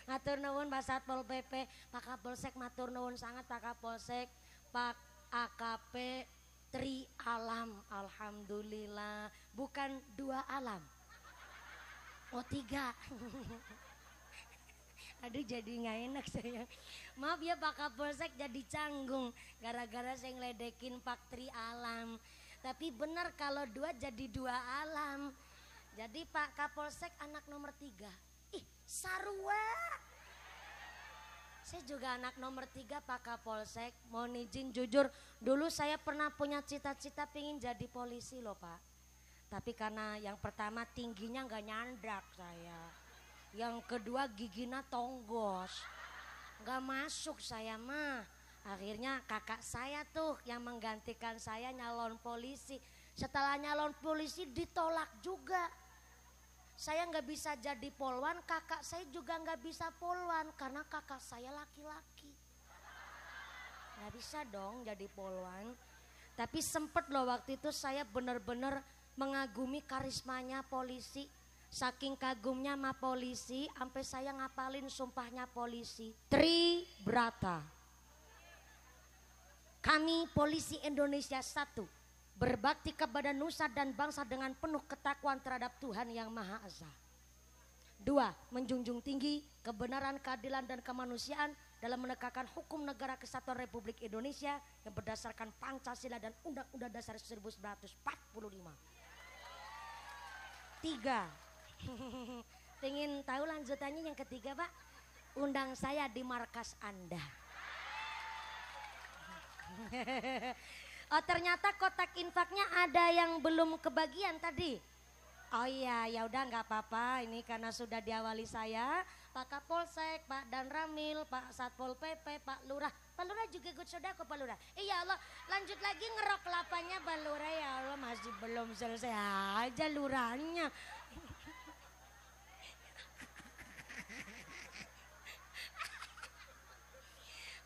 Matur nuwun Pak Satpol PP, Pak Kapolsek matur nuwun sangat Pak Kapolsek, Pak AKP Tri Alam, alhamdulillah bukan 2 alam, oh 3. Aduh jadi nggak enak saya. Maaf ya Pak Kapolsek jadi canggung gara-gara saya ngeledekin Pak Tri Alam. Tapi benar kalau 2 jadi 2 alam. Jadi Pak Kapolsek anak nomor 3. Ih sarua. Saya juga anak nomor 3 Pak Kapolsek. Mohon izin jujur dulu saya pernah punya cita-cita pengen jadi polisi loh Pak. Tapi karena yang pertama tingginya nggak nyandak saya. Yang kedua giginya tonggos. Nggak masuk saya mah. Akhirnya kakak saya tuh yang menggantikan saya nyalon polisi. Setelah nyalon polisi ditolak juga. Saya nggak bisa jadi polwan, kakak saya juga nggak bisa polwan karena kakak saya laki-laki. Nggak bisa dong jadi polwan. Tapi sempet loh waktu itu saya bener-bener mengagumi karismanya polisi. Saking kagumnya sama polisi, sampai saya ngapalin sumpahnya polisi. Tribrata. Kami polisi Indonesia 1, berbakti kepada nusa dan bangsa dengan penuh ketakwaan terhadap Tuhan Yang Maha Esa. 2, menjunjung tinggi kebenaran, keadilan dan kemanusiaan dalam menegakkan hukum negara kesatuan Republik Indonesia yang berdasarkan Pancasila dan Undang-Undang Dasar 1945. 3, pengen tahu lanjutannya yang ketiga Pak? Undang saya di markas Anda. Oh ternyata kotak infaknya ada yang belum kebagian tadi. Oh iya, ya udah nggak apa-apa. Ini karena sudah diawali saya, Pak Kapolsek, Pak Danramil, Pak Satpol PP, Pak Lurah. Pak Lurah juga ikut sodako Pak Lurah. Iya Allah, lanjut lagi ngerok kelapanya Pak Lurah. Ya Allah, masih belum selesai aja lurahnya.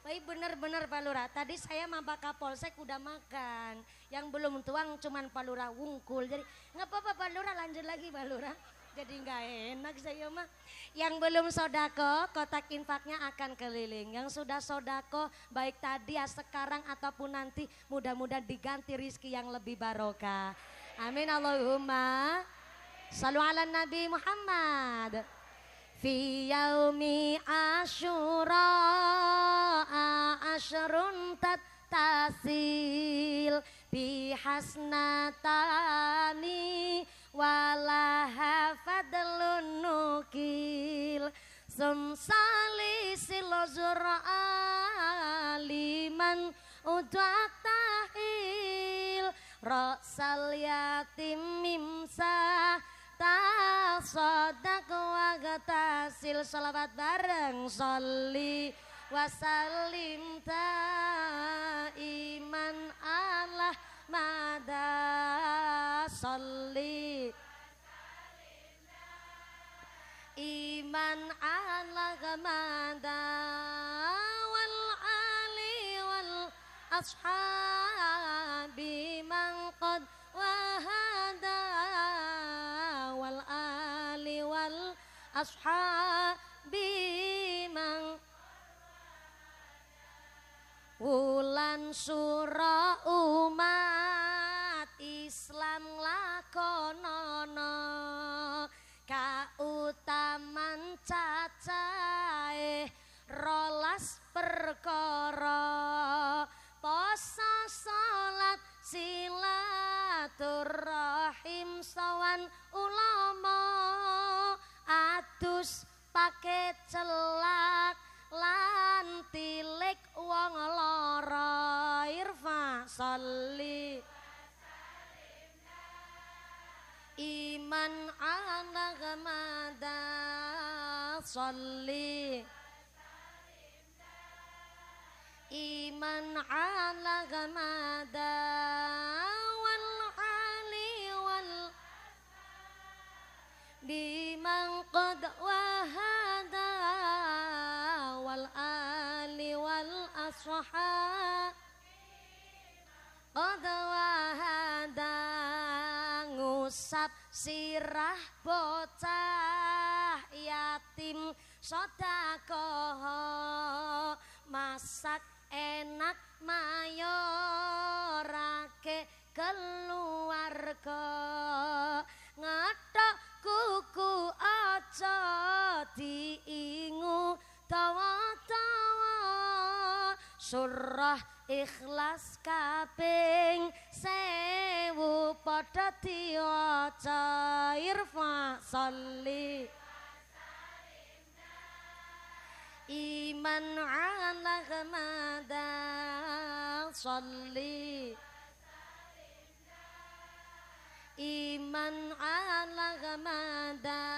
Baik bener-bener Pak Lurah, tadi saya sama Pak Kapolsek udah makan. Yang belum tuang cuman Pak Lurah wungkul. Jadi nggak apa-apa Pak Lurah, lanjut lagi Pak Lurah. Jadi nggak enak saya mah. Yang belum sodako, kotak infaknya akan keliling. Yang sudah sodako, baik tadi ya sekarang ataupun nanti, mudah-mudahan diganti rizki yang lebih barokah. Amin Allahumma. Shallu ala Nabi Muhammad. Fi yaumi Asyura asyrun tasil bi hasnatani walaha fadlun nukil sumsalisil zur'a liman udat tahil ra'sal yatim mimsa tasodak wa gatasil. Salawat bareng sholli wasallim iman Allah mada sholli iman Allah mada wal ali wal ashabi man qad wahada wal ali wal ashabi man wulan sura umat Islam lakonono kautaman cacahe rolas perkara poso salat silaturahim sawan ulama adus paket celak lan tilik wong lara irfa sholli iman ala gamada sholli iman ala gamada wal ali wal biman qad wahada wal ali wal ashab qad wahada ngusap sirah bocah yatim sedekah masak enak mayorake keluarga ngethok kuku aja diingu tawa-tawa surah ikhlas kaping 1000 padha diwaca irfa sholli iman ala gamada sholli iman ala gamada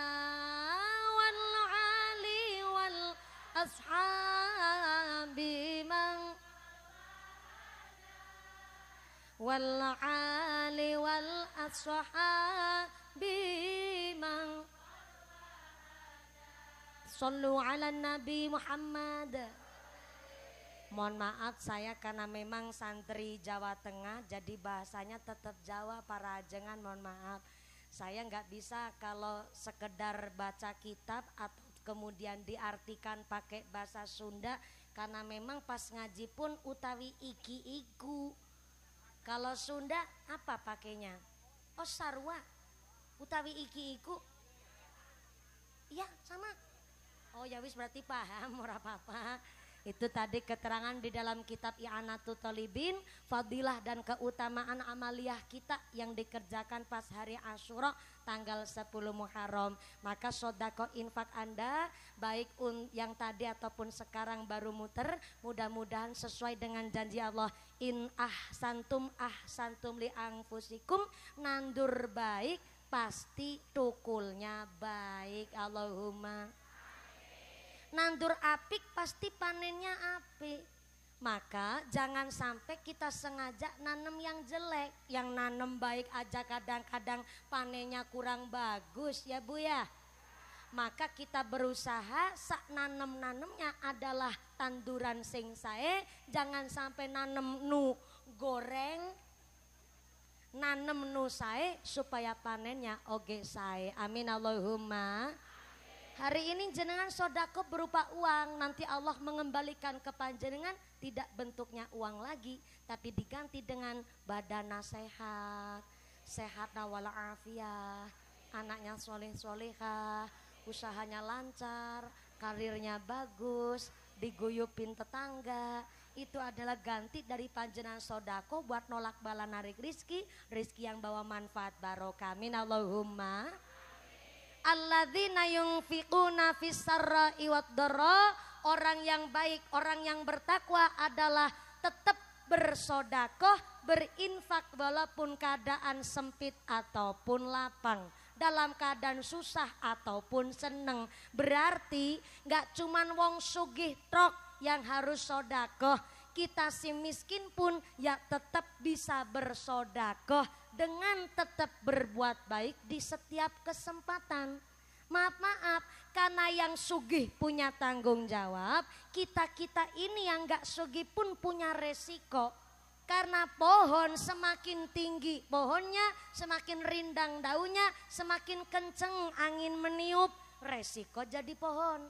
wal ali wal ashabi man wal ali wal ashabi man Sallu ala Nabi Muhammad. Mohon maaf saya karena memang santri Jawa Tengah jadi bahasanya tetap Jawa para ajengan, mohon maaf. Saya nggak bisa kalau sekedar baca kitab atau kemudian diartikan pakai bahasa Sunda, karena memang pas ngaji pun utawi iki iku. Kalau Sunda apa pakainya? Oh sarwa, utawi iki iku. Iya sama. Oh ya wis berarti paham, ora apa-apa. Itu tadi keterangan di dalam kitab I'anatul Thalibin, fadilah dan keutamaan amaliyah kita yang dikerjakan pas hari Asyura tanggal 10 Muharram. Maka sedekah infak Anda baik yang tadi ataupun sekarang baru muter, mudah-mudahan sesuai dengan janji Allah. In ahsantum li anfusikum, nandur baik pasti tukulnya baik. Allahumma. Nandur apik pasti panennya apik. Maka jangan sampai kita sengaja nanem yang jelek. Yang nanem baik aja kadang-kadang panennya kurang bagus ya Bu ya. Maka kita berusaha sak nanemnya adalah tanduran sing sae. Jangan sampai nanem nu goreng, nanem nu sae supaya panennya oge sae. Amin Allahumma. Hari ini jenengan sodako berupa uang, nanti Allah mengembalikan ke panjenengan tidak bentuknya uang lagi, tapi diganti dengan badan sehat, sehat walafiat, anaknya soleh-solehah, usahanya lancar, karirnya bagus, diguyupin tetangga. Itu adalah ganti dari panjenengan sodako buat nolak bala narik rizki, rizki yang bawa manfaat barokah. Amin Allahumma. Alladzina yunfiquna fis-sarra'i wad-dharra, orang yang baik, orang yang bertakwa adalah tetap bersodakoh, berinfak walaupun keadaan sempit ataupun lapang, dalam keadaan susah ataupun seneng. Berarti gak cuman wong sugih trok yang harus sodakoh, kita si miskin pun ya tetap bisa bersodakoh dengan tetap berbuat baik di setiap kesempatan. Maaf, karena yang sugih punya tanggung jawab, kita ini yang gak sugih pun punya resiko. Karena pohon semakin tinggi pohonnya, semakin rindang daunnya, semakin kenceng angin meniup, resiko jadi pohon.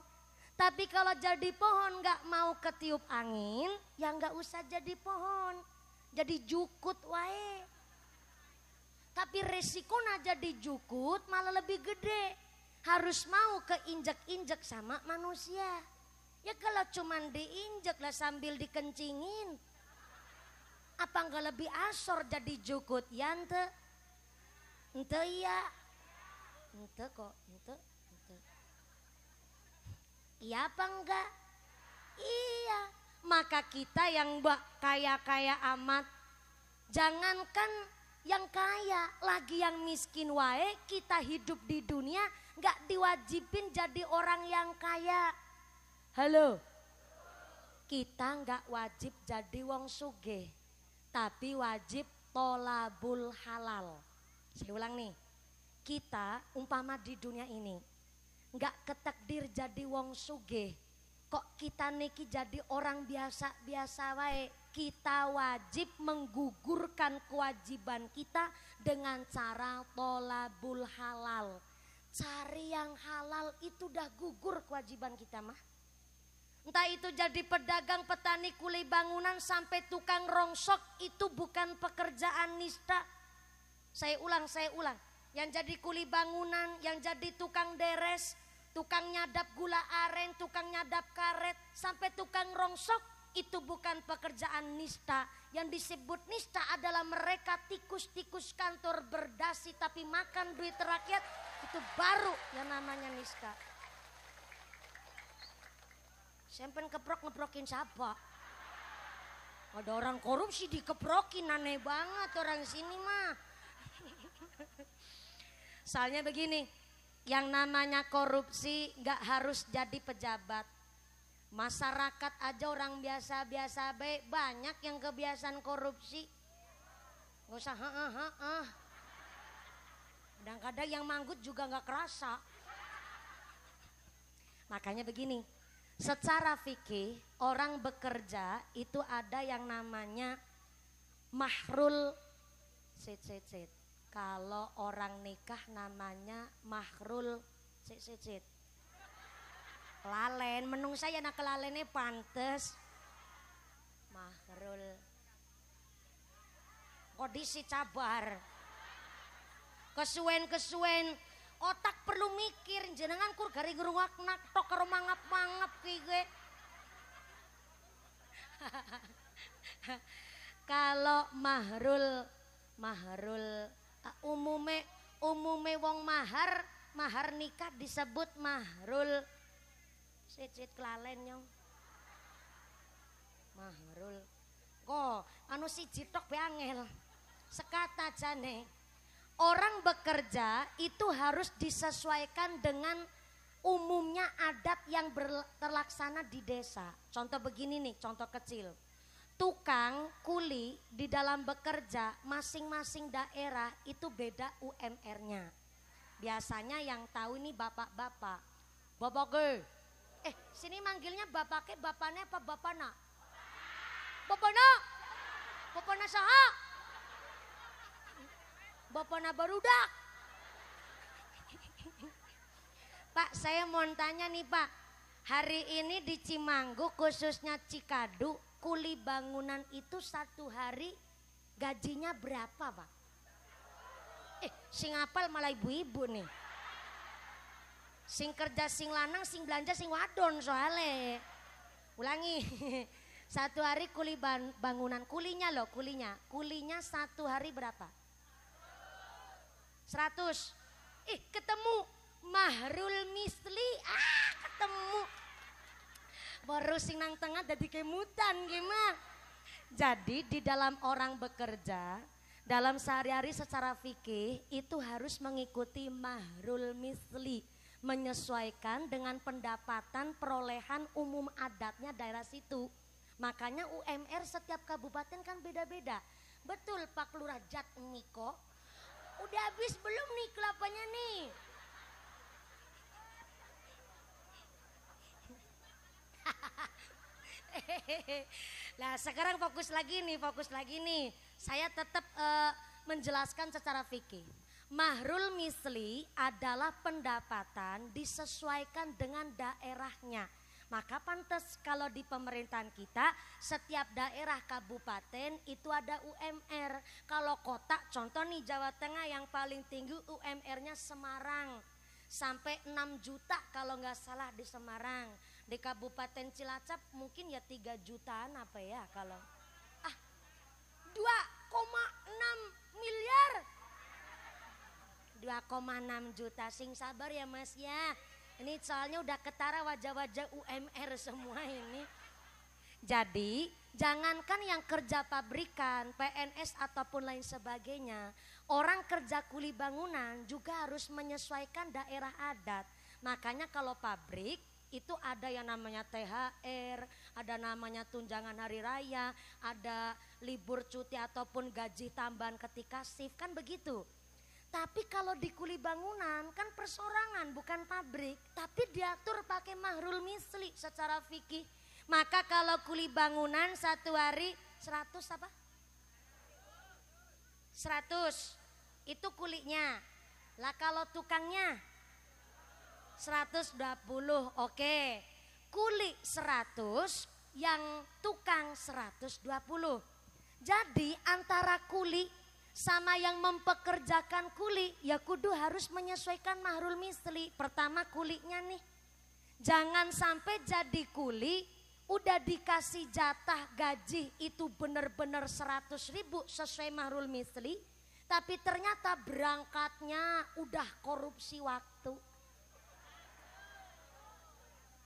Tapi kalau jadi pohon gak mau ketiup angin, ya gak usah jadi pohon, jadi jukut wae. Tapi resikonya jadi jukut malah lebih gede. Harus mau keinjek-injek sama manusia. Ya kalau cuman diinjek lah sambil dikencingin, apa enggak lebih asor jadi jukut? Ya ente ya. Ente kok, ente. Iya apa enggak? Iya. Maka kita yang kaya-kaya amat, jangankan yang kaya, lagi yang miskin wae, kita hidup di dunia gak diwajibin jadi orang yang kaya. Halo, kita gak wajib jadi wong sugih, tapi wajib tolabul halal. Saya ulang nih, kita umpama di dunia ini gak ketakdir jadi wong sugih, kok kita niki jadi orang biasa-biasa wae. Kita wajib menggugurkan kewajiban kita dengan cara tolabul halal. Cari yang halal itu udah gugur kewajiban kita mah. Entah itu jadi pedagang, petani, kuli bangunan, sampai tukang rongsok, itu bukan pekerjaan nista. Saya ulang. Yang jadi kuli bangunan, yang jadi tukang deres, tukang nyadap gula aren, tukang nyadap karet, sampai tukang rongsok, itu bukan pekerjaan nista. Yang disebut nista adalah mereka tikus-tikus kantor berdasi tapi makan duit rakyat. Itu baru yang namanya nista. Sempen ngeprokin siapa? Ada orang korupsi dikeprokin, aneh banget orang sini mah. Soalnya begini, yang namanya korupsi gak harus jadi pejabat. Masyarakat aja orang biasa-biasa baik, banyak yang kebiasaan korupsi. Gak usah kadang-kadang yang manggut juga gak kerasa. Makanya begini, secara fikih orang bekerja itu ada yang namanya mahrul Kalau orang nikah namanya mahrul sit. Lalen, menung saya nak kelalennya pantes. Mahrul. Kondisi cabar. Kesuwen otak perlu mikir jenengan kur garing ruwak nak tok karo mangap-mangap ki ge. Kalau mahrul umume wong mahar nikah disebut mahrul. Sit kelalen nyong. Mahrul. Kok anu siji tok be angel. Sekata jane. Orang bekerja itu harus disesuaikan dengan umumnya adat yang terlaksana di desa. Contoh begini nih, contoh kecil. Tukang, kuli di dalam bekerja masing-masing daerah itu beda UMR-nya. Biasanya yang tahu ini bapak-bapak. Bapak ke? Sini manggilnya bapaknya, bapaknya apa bapakna? Bapakna? Bapakna saha? Bapakna barudak. Pak, saya mau tanya nih Pak. Hari ini di Cimanggu khususnya Cikadu, kuli bangunan itu satu hari gajinya berapa Pak? Sing apal malah ibu-ibu nih. Sing kerja sing lanang, sing belanja sing wadon soalnya. Ulangi. Satu hari kuli bangunan, kulinya satu hari berapa? 100. Ketemu mahrul misli. Ketemu. Baru sing nang tengah jadi kemutan gimana? Jadi di dalam orang bekerja, dalam sehari-hari secara fikih itu harus mengikuti mahrul misli, menyesuaikan dengan pendapatan perolehan umum adatnya daerah situ. Makanya UMR setiap kabupaten kan beda-beda. Betul Pak Lurah Jat Miko. Udah habis belum nih kelapanya nih? Nah sekarang fokus lagi nih. Saya tetap menjelaskan secara fikih. Mahrul misli adalah pendapatan disesuaikan dengan daerahnya. Maka pantas kalau di pemerintahan kita setiap daerah kabupaten itu ada UMR. Kalau kota contoh nih Jawa Tengah yang paling tinggi UMR-nya Semarang. Sampai 6 juta kalau nggak salah di Semarang. Di Kabupaten Cilacap mungkin ya 3 jutaan apa ya kalau. 2,6 miliar. 2,6 juta sing sabar ya Mas ya. Ini soalnya udah ketara wajah-wajah UMR semua ini. Jadi jangankan yang kerja pabrikan, PNS ataupun lain sebagainya. Orang kerja kuli bangunan juga harus menyesuaikan daerah adat. Makanya kalau pabrik itu ada yang namanya THR, ada namanya tunjangan hari raya, ada libur cuti ataupun gaji tambahan ketika shift, kan begitu. Tapi kalau di kuli bangunan kan persorangan bukan pabrik, tapi diatur pakai mahrul misli secara fikih. Maka kalau kuli bangunan satu hari 100 apa? 100 itu kulinya. Lah kalau tukangnya 120, oke. Kuli 100, yang tukang 120. Jadi antara kuli sama yang mempekerjakan kuli ya kudu harus menyesuaikan mahrul misli. Pertama kulinya nih, jangan sampai jadi kuli udah dikasih jatah gaji itu bener-bener 100.000 sesuai mahrul misli, tapi ternyata berangkatnya udah korupsi waktu.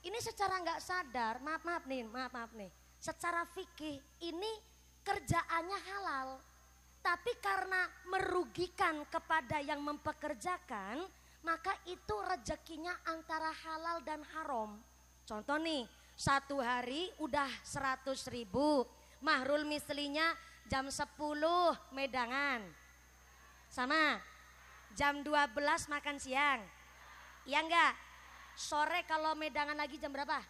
Ini secara nggak sadar, maaf nih, secara fikih ini kerjaannya halal. Tapi karena merugikan kepada yang mempekerjakan, maka itu rezekinya antara halal dan haram. Contoh nih, satu hari udah 100.000, mahrul mislinya jam 10 medangan. Sama, jam 12 makan siang. Iya enggak? Sore kalau medangan lagi jam berapa?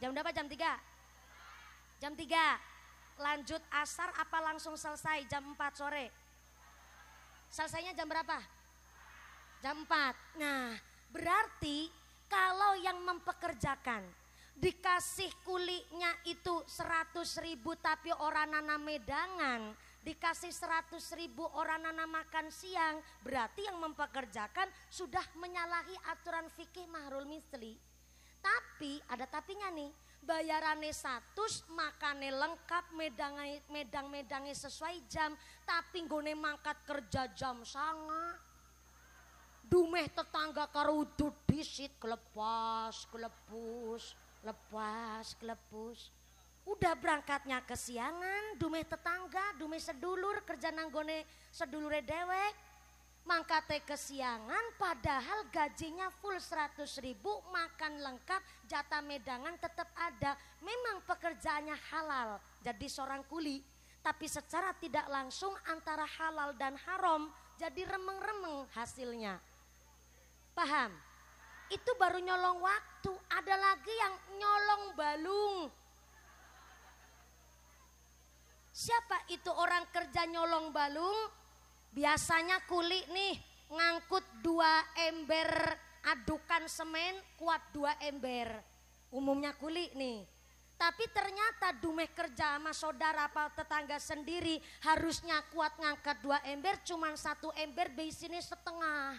Jam berapa? Jam 3? Jam 3. Lanjut asar apa langsung selesai jam 4 sore? Selesainya jam berapa? Jam 4. Nah, berarti kalau yang mempekerjakan dikasih kulinya itu 100.000 tapi orang nana medangan, dikasih 100.000 orang nana makan siang, berarti yang mempekerjakan sudah menyalahi aturan fikih mahrul misli. Tapi ada tapinya nih, bayarannya 100, makannya lengkap, medang-medangnya sesuai jam, tapi nggone mangkat kerja jam sanga. Dumeh tetangga karo udut disit kelepas, kelepus, lepas, kelepus. Udah berangkatnya kesiangan, dumeh tetangga, dumeh sedulur kerja nanggone sedulure dewek. Mangkate kesiangan padahal gajinya full 100.000, makan lengkap, jatah medangan tetap ada. Memang pekerjaannya halal jadi seorang kuli, tapi secara tidak langsung antara halal dan haram jadi remeng-remeng hasilnya. Paham? Itu baru nyolong waktu, ada lagi yang nyolong balung. Siapa itu orang kerja nyolong balung? Biasanya kuli nih ngangkut 2 ember adukan semen kuat 2 ember. Umumnya kuli nih. Tapi ternyata dumeh kerja sama saudara apa tetangga sendiri harusnya kuat ngangkat 2 ember, cuman 1 ember beisinnya setengah.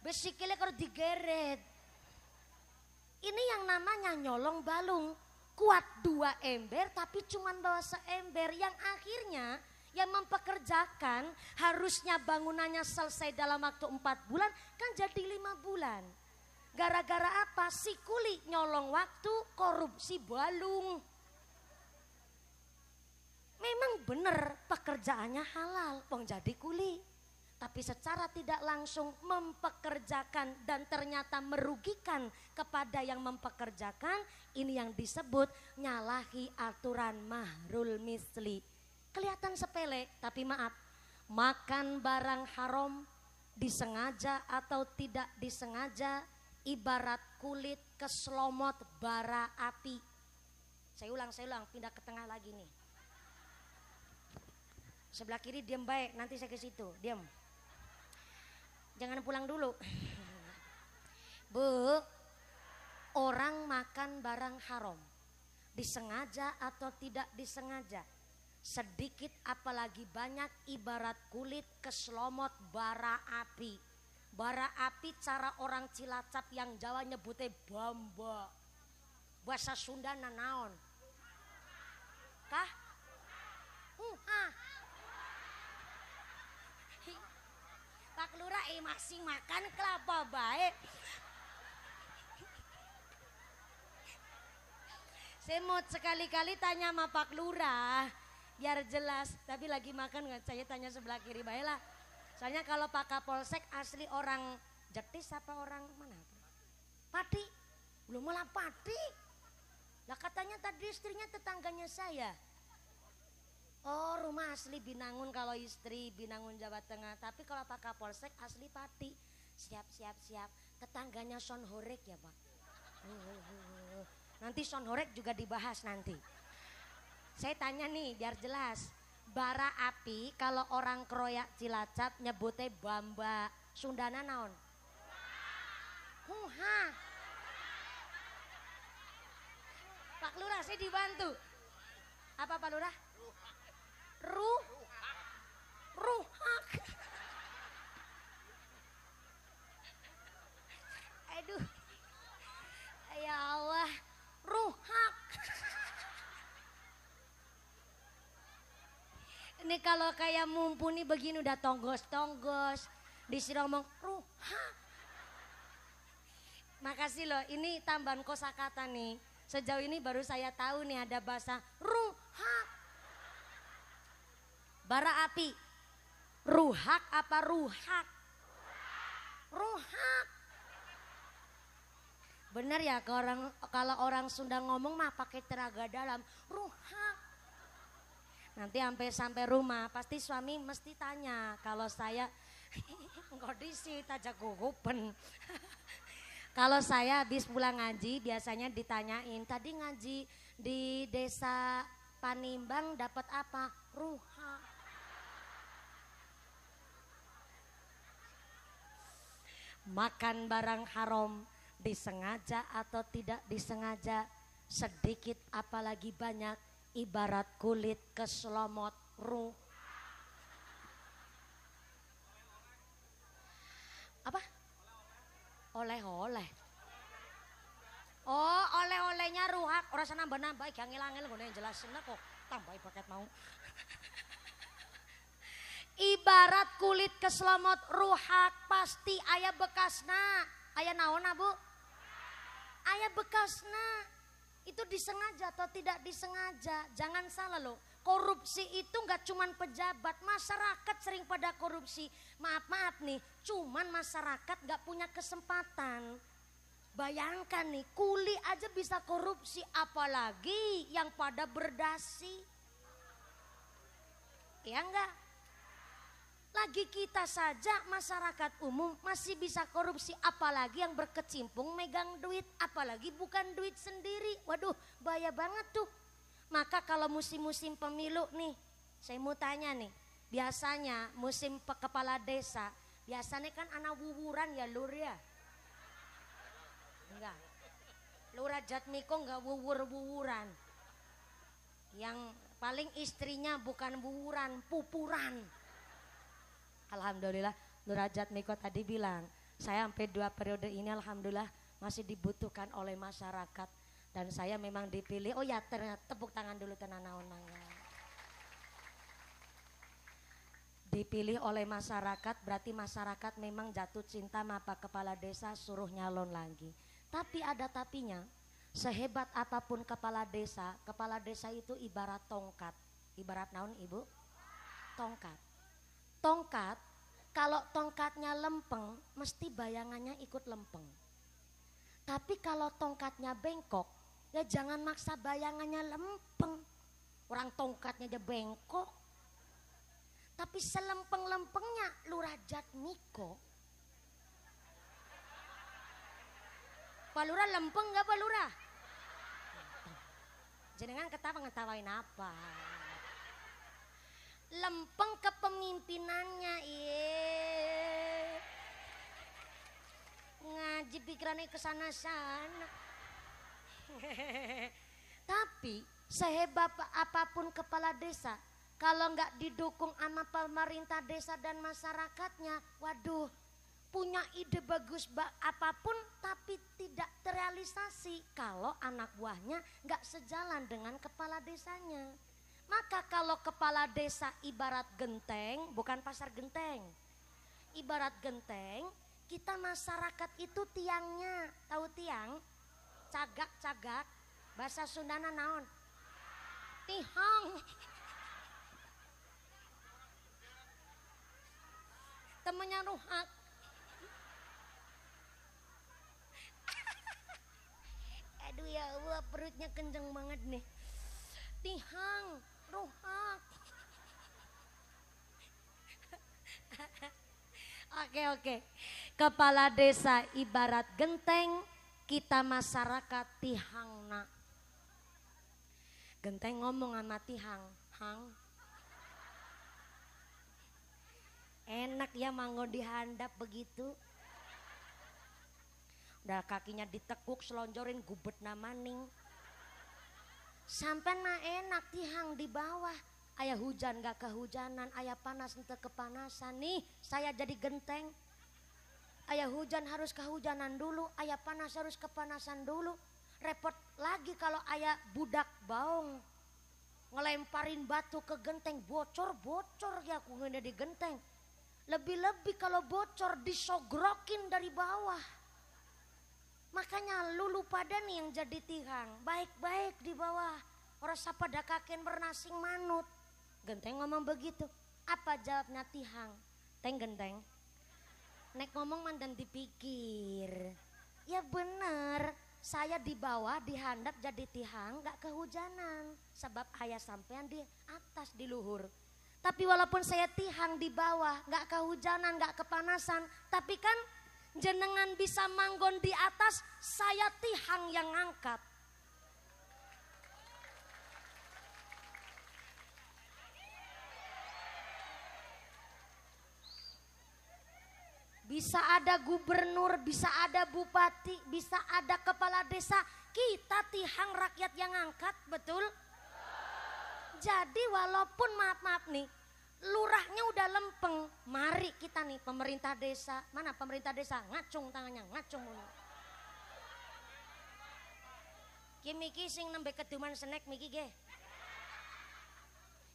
Besikilnya kalau digeret. Ini yang namanya nyolong balung. Kuat 2 ember tapi cuman bawa seember, yang akhirnya yang mempekerjakan harusnya bangunannya selesai dalam waktu 4 bulan kan jadi 5 bulan. Gara-gara apa? Si kuli nyolong waktu, korupsi balung. Memang benar pekerjaannya halal, wong jadi kuli. Tapi secara tidak langsung mempekerjakan dan ternyata merugikan kepada yang mempekerjakan, ini yang disebut nyalahi aturan mahrul misli. Kelihatan sepele, tapi maaf, makan barang haram disengaja atau tidak disengaja ibarat kulit keselomot bara api. Saya ulang, pindah ke tengah lagi nih. Sebelah kiri diam baik, nanti saya ke situ, diam. Jangan pulang dulu. Bu, orang makan barang haram disengaja atau tidak disengaja, sedikit apalagi banyak ibarat kulit keselomot bara api. Bara api cara orang Cilacap yang Jawa nyebutnya bamba. Bahasa Sunda nanaon? Kah? Pak Lurah masih makan kelapa baik. Saya mau sekali-kali tanya sama Pak Lurah biar jelas, tapi lagi makan nggak? Saya tanya sebelah kiri baiklah. Soalnya kalau Pak Kapolsek asli orang Jetis apa orang mana? Pati, belum malah Pati. Lah katanya tadi istrinya tetangganya saya. Oh rumah asli Binangun kalau istri Binangun Jawa Tengah, tapi kalau Pak Kapolsek asli Pati. Siap. Tetangganya Son Horek ya Pak. Nanti Son Horek juga dibahas nanti. Saya tanya nih biar jelas. Bara api kalau orang Kroyak Cilacap nyebutnya bamba. Sundana naon? Huha. Pak Lurah saya dibantu. Apa Pak Lurah? Ruhak. Aduh. Ya Allah, ruhak. Ini kalau kayak mumpuni begini udah tonggos-tonggos, disuruh ngomong ruhak. Makasih loh, ini tambahan kosakata nih. Sejauh ini baru saya tahu nih ada bahasa ruhak. Bara api, ruhak apa ruhak? Ruhak. Bener ya kalau orang Sunda ngomong mah pakai tenaga dalam, ruhak. Nanti sampai rumah pasti suami mesti tanya kalau saya nggak disit aja gugupen. Kalau saya habis pulang ngaji biasanya ditanyain, tadi ngaji di desa Panimbang dapat apa? Ruha. Makan barang haram disengaja atau tidak disengaja, sedikit apalagi banyak, ibarat kulit keselomot apa? Oleh-oleh. Oh, oleh-olehnya ruhak, ora nambah-nambah iki ngil-ngil ngene jelasin kok tambahi paket mau. Ibarat kulit keselomot ruhak pasti aya bekasna. Aya naonna, Bu? Aya bekasna. Itu disengaja atau tidak disengaja. Jangan salah loh. Korupsi itu nggak cuman pejabat, masyarakat sering pada korupsi. Maaf nih, cuman masyarakat nggak punya kesempatan. Bayangkan nih, kuli aja bisa korupsi, apalagi yang pada berdasi. Ya enggak? Lagi kita saja masyarakat umum masih bisa korupsi, apalagi yang berkecimpung megang duit, apalagi bukan duit sendiri. Waduh, bahaya banget tuh. Maka kalau musim-musim pemilu nih, saya mau tanya nih, biasanya musim kepala desa, biasanya kan anak wuwuran ya Lur ya? Enggak. Lurah Jatmiko enggak wuwur-wuwuran. Yang paling istrinya bukan wuwuran, pupuran. Alhamdulillah Lurah Jatmiko tadi bilang, saya sampai 2 periode ini alhamdulillah masih dibutuhkan oleh masyarakat. Dan saya memang dipilih, oh ya tepuk tangan dulu tenanaonangnya. Dipilih oleh masyarakat berarti masyarakat memang jatuh cinta sama Pak Kepala Desa, suruh nyalon lagi. Tapi ada tapinya, sehebat apapun kepala desa itu ibarat tongkat. Ibarat naon Ibu? Tongkat. Tongkat, kalau tongkatnya lempeng, mesti bayangannya ikut lempeng. Tapi kalau tongkatnya bengkok, ya jangan maksa bayangannya lempeng. Orang tongkatnya aja bengkok. Tapi selempeng-lempengnya Lurah Jatmiko. Pak Lurah lempeng gak Pak Lurah? Jenengan ngetawain apa? Lempeng kepemimpinannya, ngaji pikirannya kesana-sana. Tapi sehebat apapun kepala desa, kalau nggak didukung sama pemerintah desa dan masyarakatnya, waduh, punya ide bagus apapun tapi tidak terrealisasi kalau anak buahnya nggak sejalan dengan kepala desanya. Maka kalau kepala desa ibarat genteng, bukan pasar genteng, ibarat genteng, kita masyarakat itu tiangnya. Tahu tiang? Cagak-cagak, bahasa Sundana naon? Tihang. Temennya ruhak. Aduh ya Allah, perutnya kenceng banget nih. Tihang, ruhak. Oke. Kepala desa ibarat genteng, kita masyarakat tihangna. Genteng ngomong sama tihang, hang. Enak ya manggo dihandap begitu. Udah kakinya ditekuk, selonjorin gubet namaning. Sampai na enak tihang di bawah. Aya hujan gak kehujanan, aya panas ente kepanasan. Nih saya jadi genteng. Aya hujan harus kehujanan dulu, aya panas harus kepanasan dulu. Repot lagi kalau aya budak baong ngelemparin batu ke genteng, bocor ya aku ngene di genteng. Lebih-lebih kalau bocor disogrokin dari bawah. Makanya lulu pada nih yang jadi tihang, baik-baik di bawah. Orang sapada kaken bernasing manut. Genteng ngomong begitu. Apa jawabnya tihang? Teng genteng. Nek ngomong mandan dipikir. Ya bener, saya di bawah dihandap jadi tihang gak kehujanan. Sebab ayah sampean di atas di luhur. Tapi walaupun saya tihang di bawah gak kehujanan, gak kepanasan. Tapi kan jenengan bisa manggon di atas, saya tihang yang ngangkat. Bisa ada gubernur, bisa ada bupati, bisa ada kepala desa. Kita tihang rakyat yang angkat, betul? Jadi walaupun maaf nih, lurahnya udah lempeng. Mari kita nih pemerintah desa. Mana pemerintah desa? Ngacung tangannya, ngacung. Miki sing nembe keduman snack Miki ge.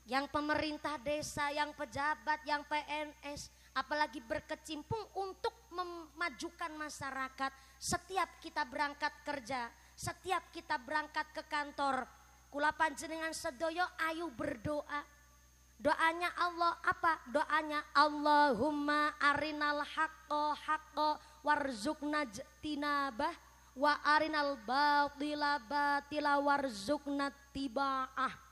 Yang pemerintah desa, yang pejabat, yang PNS, apalagi berkecimpung untuk memajukan masyarakat. Setiap kita berangkat kerja, setiap kita berangkat ke kantor, kula panjenengan sedoyo ayu berdoa. Doanya Allah apa? Doanya Allahumma arinal haqqo haqqo warzuqna tinabah wa arinal batila batila warzuqna tiba'ah.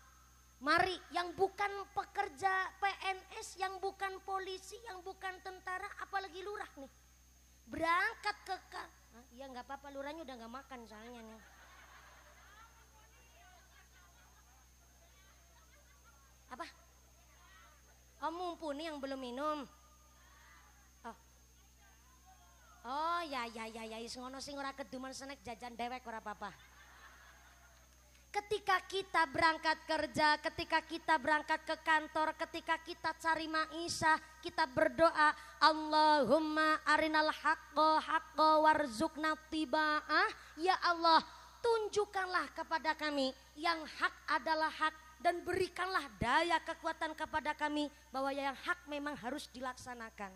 Mari yang bukan pekerja PNS, yang bukan polisi, yang bukan tentara, apalagi lurah nih. Berangkat ke ya nggak apa-apa, lurahnya udah nggak makan soalnya nih. Apa? Oh mumpuni yang belum minum. Oh ya ngono sing ora keduman snack jajan dewek ora apa-apa. Ketika kita berangkat kerja, ketika kita berangkat ke kantor, ketika kita cari maisha, kita berdoa, Allahumma arinal haqqo haqqo warzuqna tiba'ah. Ya Allah, tunjukkanlah kepada kami yang hak adalah hak dan berikanlah daya kekuatan kepada kami bahwa yang hak memang harus dilaksanakan.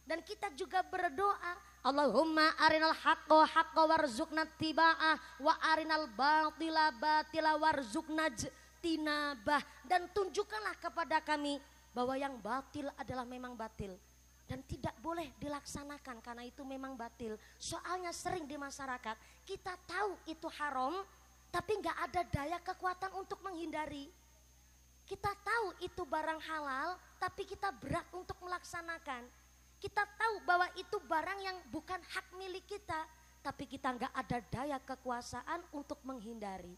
Dan kita juga berdoa, Allahumma arinal haqqo haqqo warzuqna tiba'ah wa arinal batila batila warzuqna tinabah. Dan tunjukkanlah kepada kami bahwa yang batil adalah memang batil dan tidak boleh dilaksanakan karena itu memang batil. Soalnya sering di masyarakat kita tahu itu haram tapi nggak ada daya kekuatan untuk menghindari. Kita tahu itu barang halal tapi kita berat untuk melaksanakan. Kita tahu bahwa itu barang yang bukan hak milik kita, tapi kita nggak ada daya kekuasaan untuk menghindari.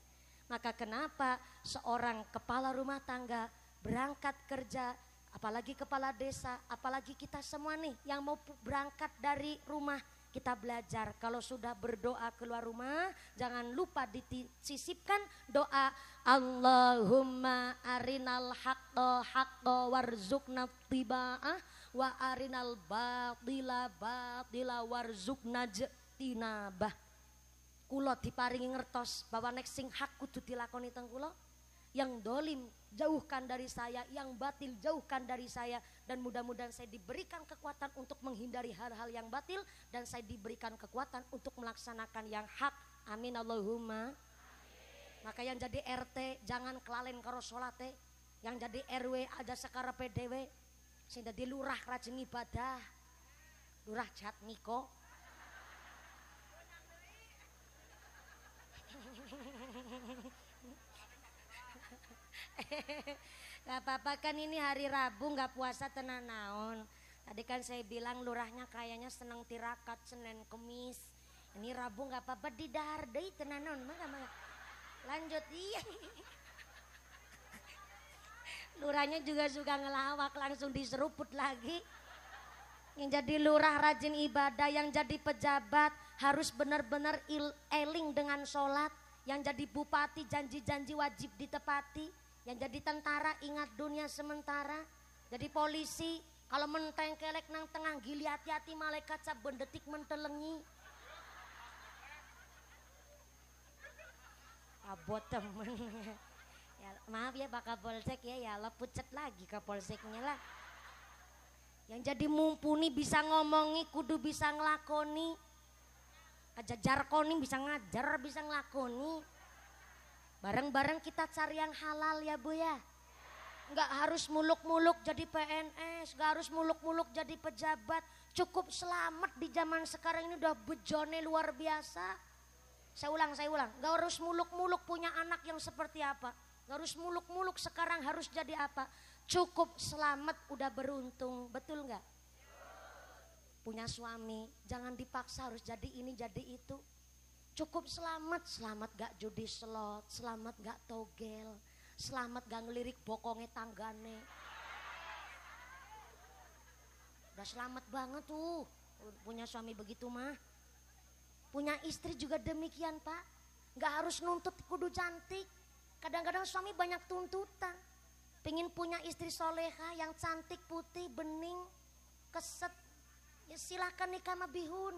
Maka kenapa seorang kepala rumah tangga berangkat kerja, apalagi kepala desa, apalagi kita semua nih yang mau berangkat dari rumah, kita belajar kalau sudah berdoa keluar rumah, jangan lupa disisipkan doa Allahumma arinal haqqo haqqo warzuqna tiba'ah wa arinal batila batila warzuqna tinabah. Kula diparingi ngertos bahwa nek sing hak kudu dilakoni teng kula, yang dolim jauhkan dari saya, yang batil jauhkan dari saya, dan mudah-mudahan saya diberikan kekuatan untuk menghindari hal-hal yang batil dan saya diberikan kekuatan untuk melaksanakan yang hak. Amin Allahumma. Maka yang jadi RT jangan kelalen karo salate, yang jadi RW aja sakarepe dhewe. Sing dadi lurah rajin ibadah, lurah jat niko. Gak apa-apa kan ini hari Rabu gak puasa tenan naon. Tadi kan saya bilang lurahnya kayaknya seneng tirakat Senin Kemis. Ini Rabu gak apa-apa didahar deui tenan naon. Lanjut iya. Lurahnya juga suka ngelawak langsung diseruput lagi. Yang jadi lurah rajin ibadah, yang jadi pejabat harus benar-benar eling dengan sholat. Yang jadi bupati janji-janji wajib ditepati. Yang jadi tentara ingat dunia sementara. Jadi polisi kalau menteng kelek nang tengah gili hati-hati malaikat saben detik mentelengi. Abot temen. Ya, maaf ya Pak Kapolsek ya Allah pucet lagi Kapolseknya lah. Yang jadi mumpuni bisa ngomongi kudu bisa ngelakoni. Aja jarkoni bisa ngajar bisa ngelakoni. Bareng-bareng kita cari yang halal ya Bu ya. Nggak harus muluk-muluk jadi PNS, nggak harus muluk-muluk jadi pejabat. Cukup selamat di zaman sekarang ini udah bejone luar biasa. Saya ulang, nggak harus muluk-muluk punya anak yang seperti apa. Nggak harus muluk-muluk sekarang harus jadi apa. Cukup selamat udah beruntung, betul nggak? Punya suami, jangan dipaksa harus jadi ini jadi itu. Cukup selamat gak judi slot, selamat gak togel, selamat gak ngelirik bokongnya tanggane. Udah selamat banget tuh. punya suami begitu mah. Punya istri juga demikian Pak. Gak harus nuntut kudu cantik. Kadang-kadang suami banyak tuntutan. Pengen punya istri soleha yang cantik, putih, bening, keset. Ya silakan nikah sama bihun.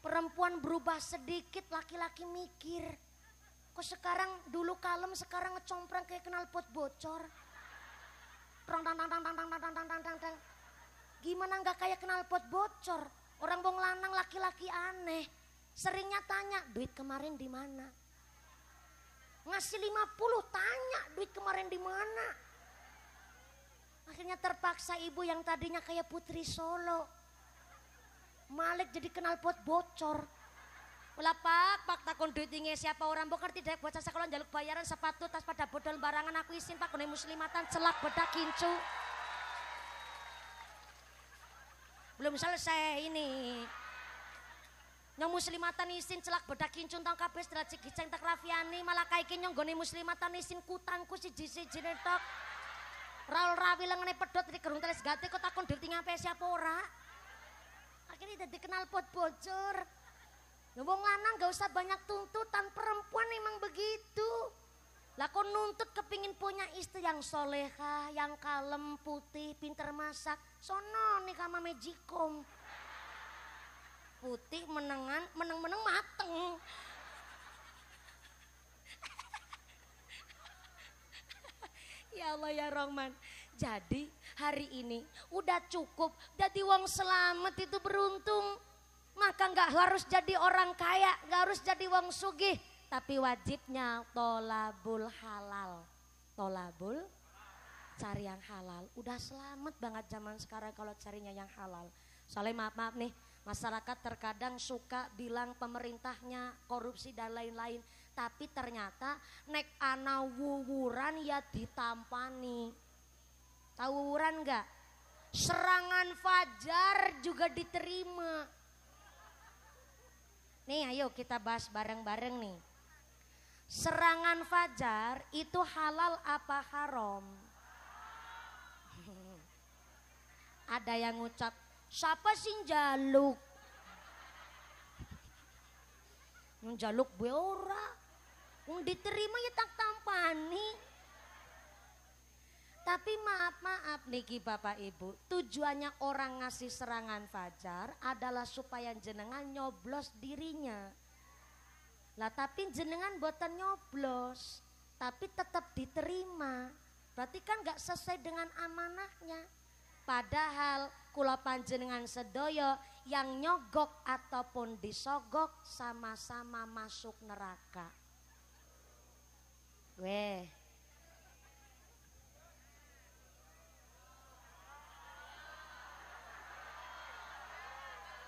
Perempuan berubah sedikit, laki-laki mikir. Kok sekarang dulu kalem, sekarang ngecomprang kayak knalpot bocor. Gimana nggak kayak knalpot bocor? Orang bong lanang laki-laki aneh. Seringnya tanya, duit kemarin di mana? Ngasih 50 tanya, duit kemarin di mana? Akhirnya terpaksa ibu yang tadinya kayak putri Solo. Malik jadi knalpot bocor. Ulah pak takon duit inge siapa orang bokar tidak bocah sekolah jaluk bayaran sepatu tas pada bodol barangan aku isin pak kone muslimatan celak bedak kincu. Belum selesai ini. Nyong muslimatan isin celak bedak kincu tang kabeh setelah cigiceng tak rafiani malah kaiki nyong gone muslimatan isin kutangku siji-siji tok. Raul rawi lengene pedot di gerung teles gate kok takon duit inge siapa ora. Akhirnya jadi knalpot bocor. Wong lanang gak usah banyak tuntutan, perempuan emang begitu. Lah kok nuntut kepingin punya istri yang soleha, yang kalem, putih, pinter masak. Sono nih sama Mejikom. Putih menengan, meneng-meneng mateng. Ya Allah ya Rahman. Jadi hari ini udah cukup jadi wong selamat itu beruntung. Maka nggak harus jadi orang kaya, nggak harus jadi wong sugih, tapi wajibnya tolabul halal, tolabul cari yang halal. Udah selamat banget zaman sekarang kalau carinya yang halal. Soalnya maaf nih, masyarakat terkadang suka bilang pemerintahnya korupsi dan lain-lain, tapi ternyata nek ana wuwuran ya ditampani. Tahu wuwuran nggak? Serangan fajar juga diterima. Nih ayo kita bahas bareng-bareng nih. Serangan fajar itu halal apa haram? Ada yang ngucap, siapa sih jaluk? Yang jaluk gue ora. Yang diterima ya tak tampani. Tapi maaf niki Bapak Ibu, tujuannya orang ngasih serangan fajar adalah supaya jenengan nyoblos dirinya. Lah tapi jenengan boten nyoblos, tapi tetap diterima. Berarti kan gak sesuai dengan amanahnya. Padahal kula panjenengan sedoyo yang nyogok ataupun disogok sama-sama masuk neraka. Weh.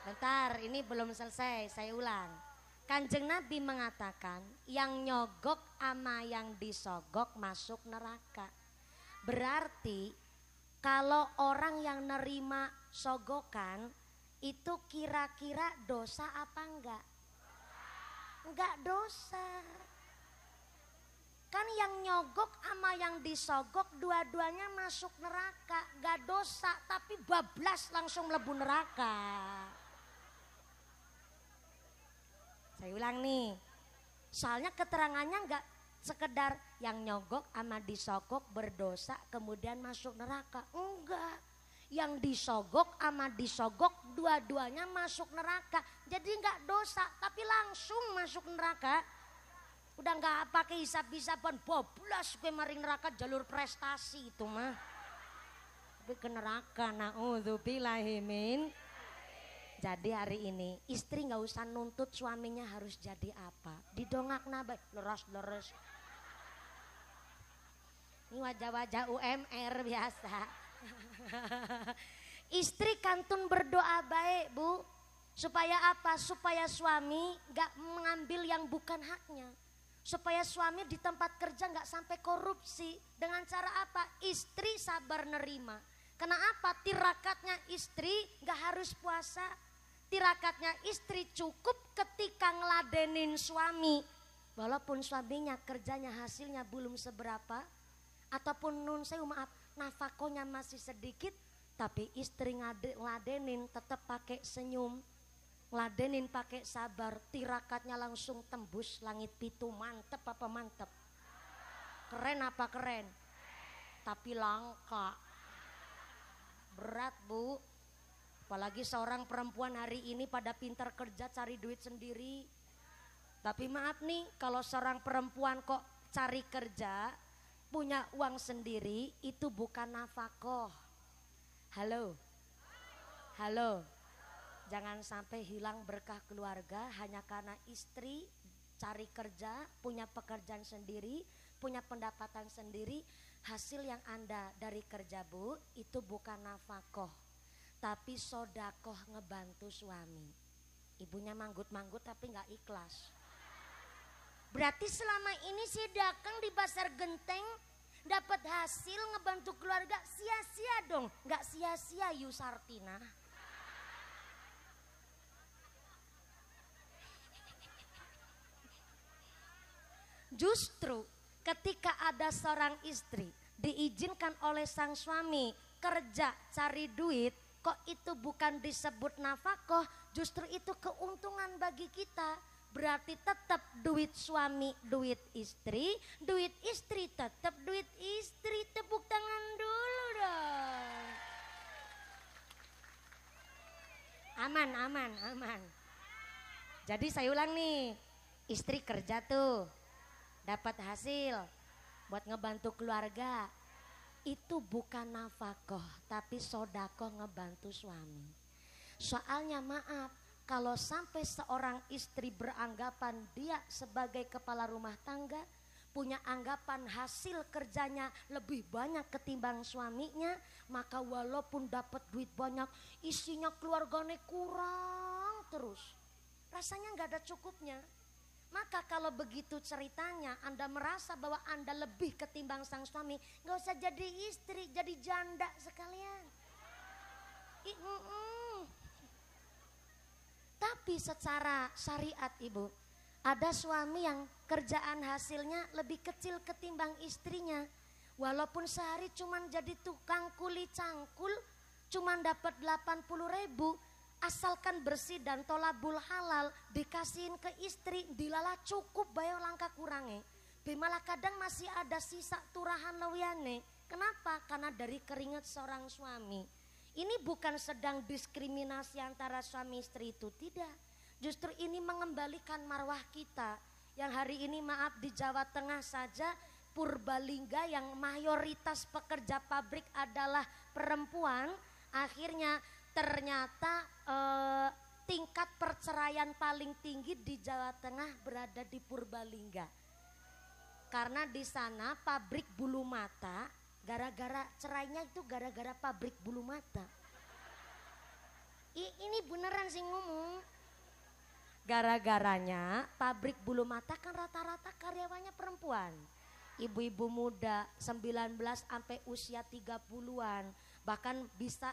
Bentar, ini belum selesai, saya ulang. Kanjeng Nabi mengatakan yang nyogok ama yang disogok masuk neraka. Berarti kalau orang yang nerima sogokan itu kira-kira dosa apa enggak? Enggak dosa. Kan yang nyogok ama yang disogok dua-duanya masuk neraka. Enggak dosa tapi bablas langsung mlebu neraka. Saya ulang nih, soalnya keterangannya enggak sekedar yang nyogok sama disogok berdosa kemudian masuk neraka. Enggak, yang disogok sama disogok dua-duanya masuk neraka. Jadi enggak dosa tapi langsung masuk neraka. Udah enggak pakai hisab-hisaban, bablas gue mari neraka jalur prestasi itu mah. Tapi ke neraka, naudzubillahi min. Jadi hari ini istri nggak usah nuntut suaminya harus jadi apa. Didongak nabai, leres-leres. Ini wajah-wajah UMR biasa. Istri kantun berdoa baik bu. Supaya apa? Supaya suami nggak mengambil yang bukan haknya. Supaya suami di tempat kerja nggak sampai korupsi. Dengan cara apa? Istri sabar nerima. Kenapa? Tirakatnya istri nggak harus puasa. Tirakatnya istri cukup ketika ngeladenin suami. Walaupun suaminya kerjanya hasilnya belum seberapa. Ataupun nun saya maaf nafakohnya masih sedikit, tapi istri ngeladenin tetap pakai senyum, ngeladenin pakai sabar, tirakatnya langsung tembus langit pitu. Mantep apa mantep? Keren apa keren? Tapi langka, berat Bu. Apalagi seorang perempuan hari ini pada pintar kerja cari duit sendiri. Tapi maaf nih, kalau seorang perempuan kok cari kerja punya uang sendiri, itu bukan nafkah. Halo, halo, jangan sampai hilang berkah keluarga hanya karena istri cari kerja, punya pekerjaan sendiri, punya pendapatan sendiri. Hasil yang Anda dari kerja Bu, itu bukan nafkah, tapi sodakoh ngebantu suami. Ibunya manggut-manggut tapi nggak ikhlas. Berarti selama ini si dagang di pasar genteng dapat hasil ngebantu keluarga, sia-sia dong. Nggak sia-sia Yusartina. Justru ketika ada seorang istri diizinkan oleh sang suami kerja cari duit, kok itu bukan disebut nafkah, justru itu keuntungan bagi kita. Berarti tetap duit suami, duit istri tetap duit istri. Tepuk tangan dulu dong. Aman. Jadi saya ulang nih, istri kerja tuh, dapat hasil buat ngebantu keluarga. Itu bukan nafkah, tapi sodakoh ngebantu suami. Soalnya maaf, kalau sampai seorang istri beranggapan dia sebagai kepala rumah tangga, punya anggapan hasil kerjanya lebih banyak ketimbang suaminya, maka walaupun dapat duit banyak, isinya keluarganya kurang terus. Rasanya nggak ada cukupnya. Maka kalau begitu ceritanya Anda merasa bahwa Anda lebih ketimbang sang suami, nggak usah jadi istri, jadi janda sekalian. Tapi secara syariat Ibu, ada suami yang kerjaan hasilnya lebih kecil ketimbang istrinya. Walaupun sehari cuman jadi tukang kuli cangkul, cuman dapat 80.000, asalkan bersih dan tolabul halal, dikasihin ke istri, dilala cukup bayo langka kurangnya. Malah kadang masih ada sisa turahan lewiane. Kenapa? Karena dari keringat seorang suami. Ini bukan sedang diskriminasi antara suami istri itu, tidak. Justru ini mengembalikan marwah kita. Yang hari ini maaf di Jawa Tengah saja, Purbalingga yang mayoritas pekerja pabrik adalah perempuan. Akhirnya ternyata tingkat perceraian paling tinggi di Jawa Tengah berada di Purbalingga. Karena di sana pabrik bulu mata, gara-gara cerainya itu gara-gara pabrik bulu mata. Ini beneran sih ngomong. Gara-garanya pabrik bulu mata kan rata-rata karyawannya perempuan. Ibu-ibu muda 19 sampai usia 30-an. Bahkan bisa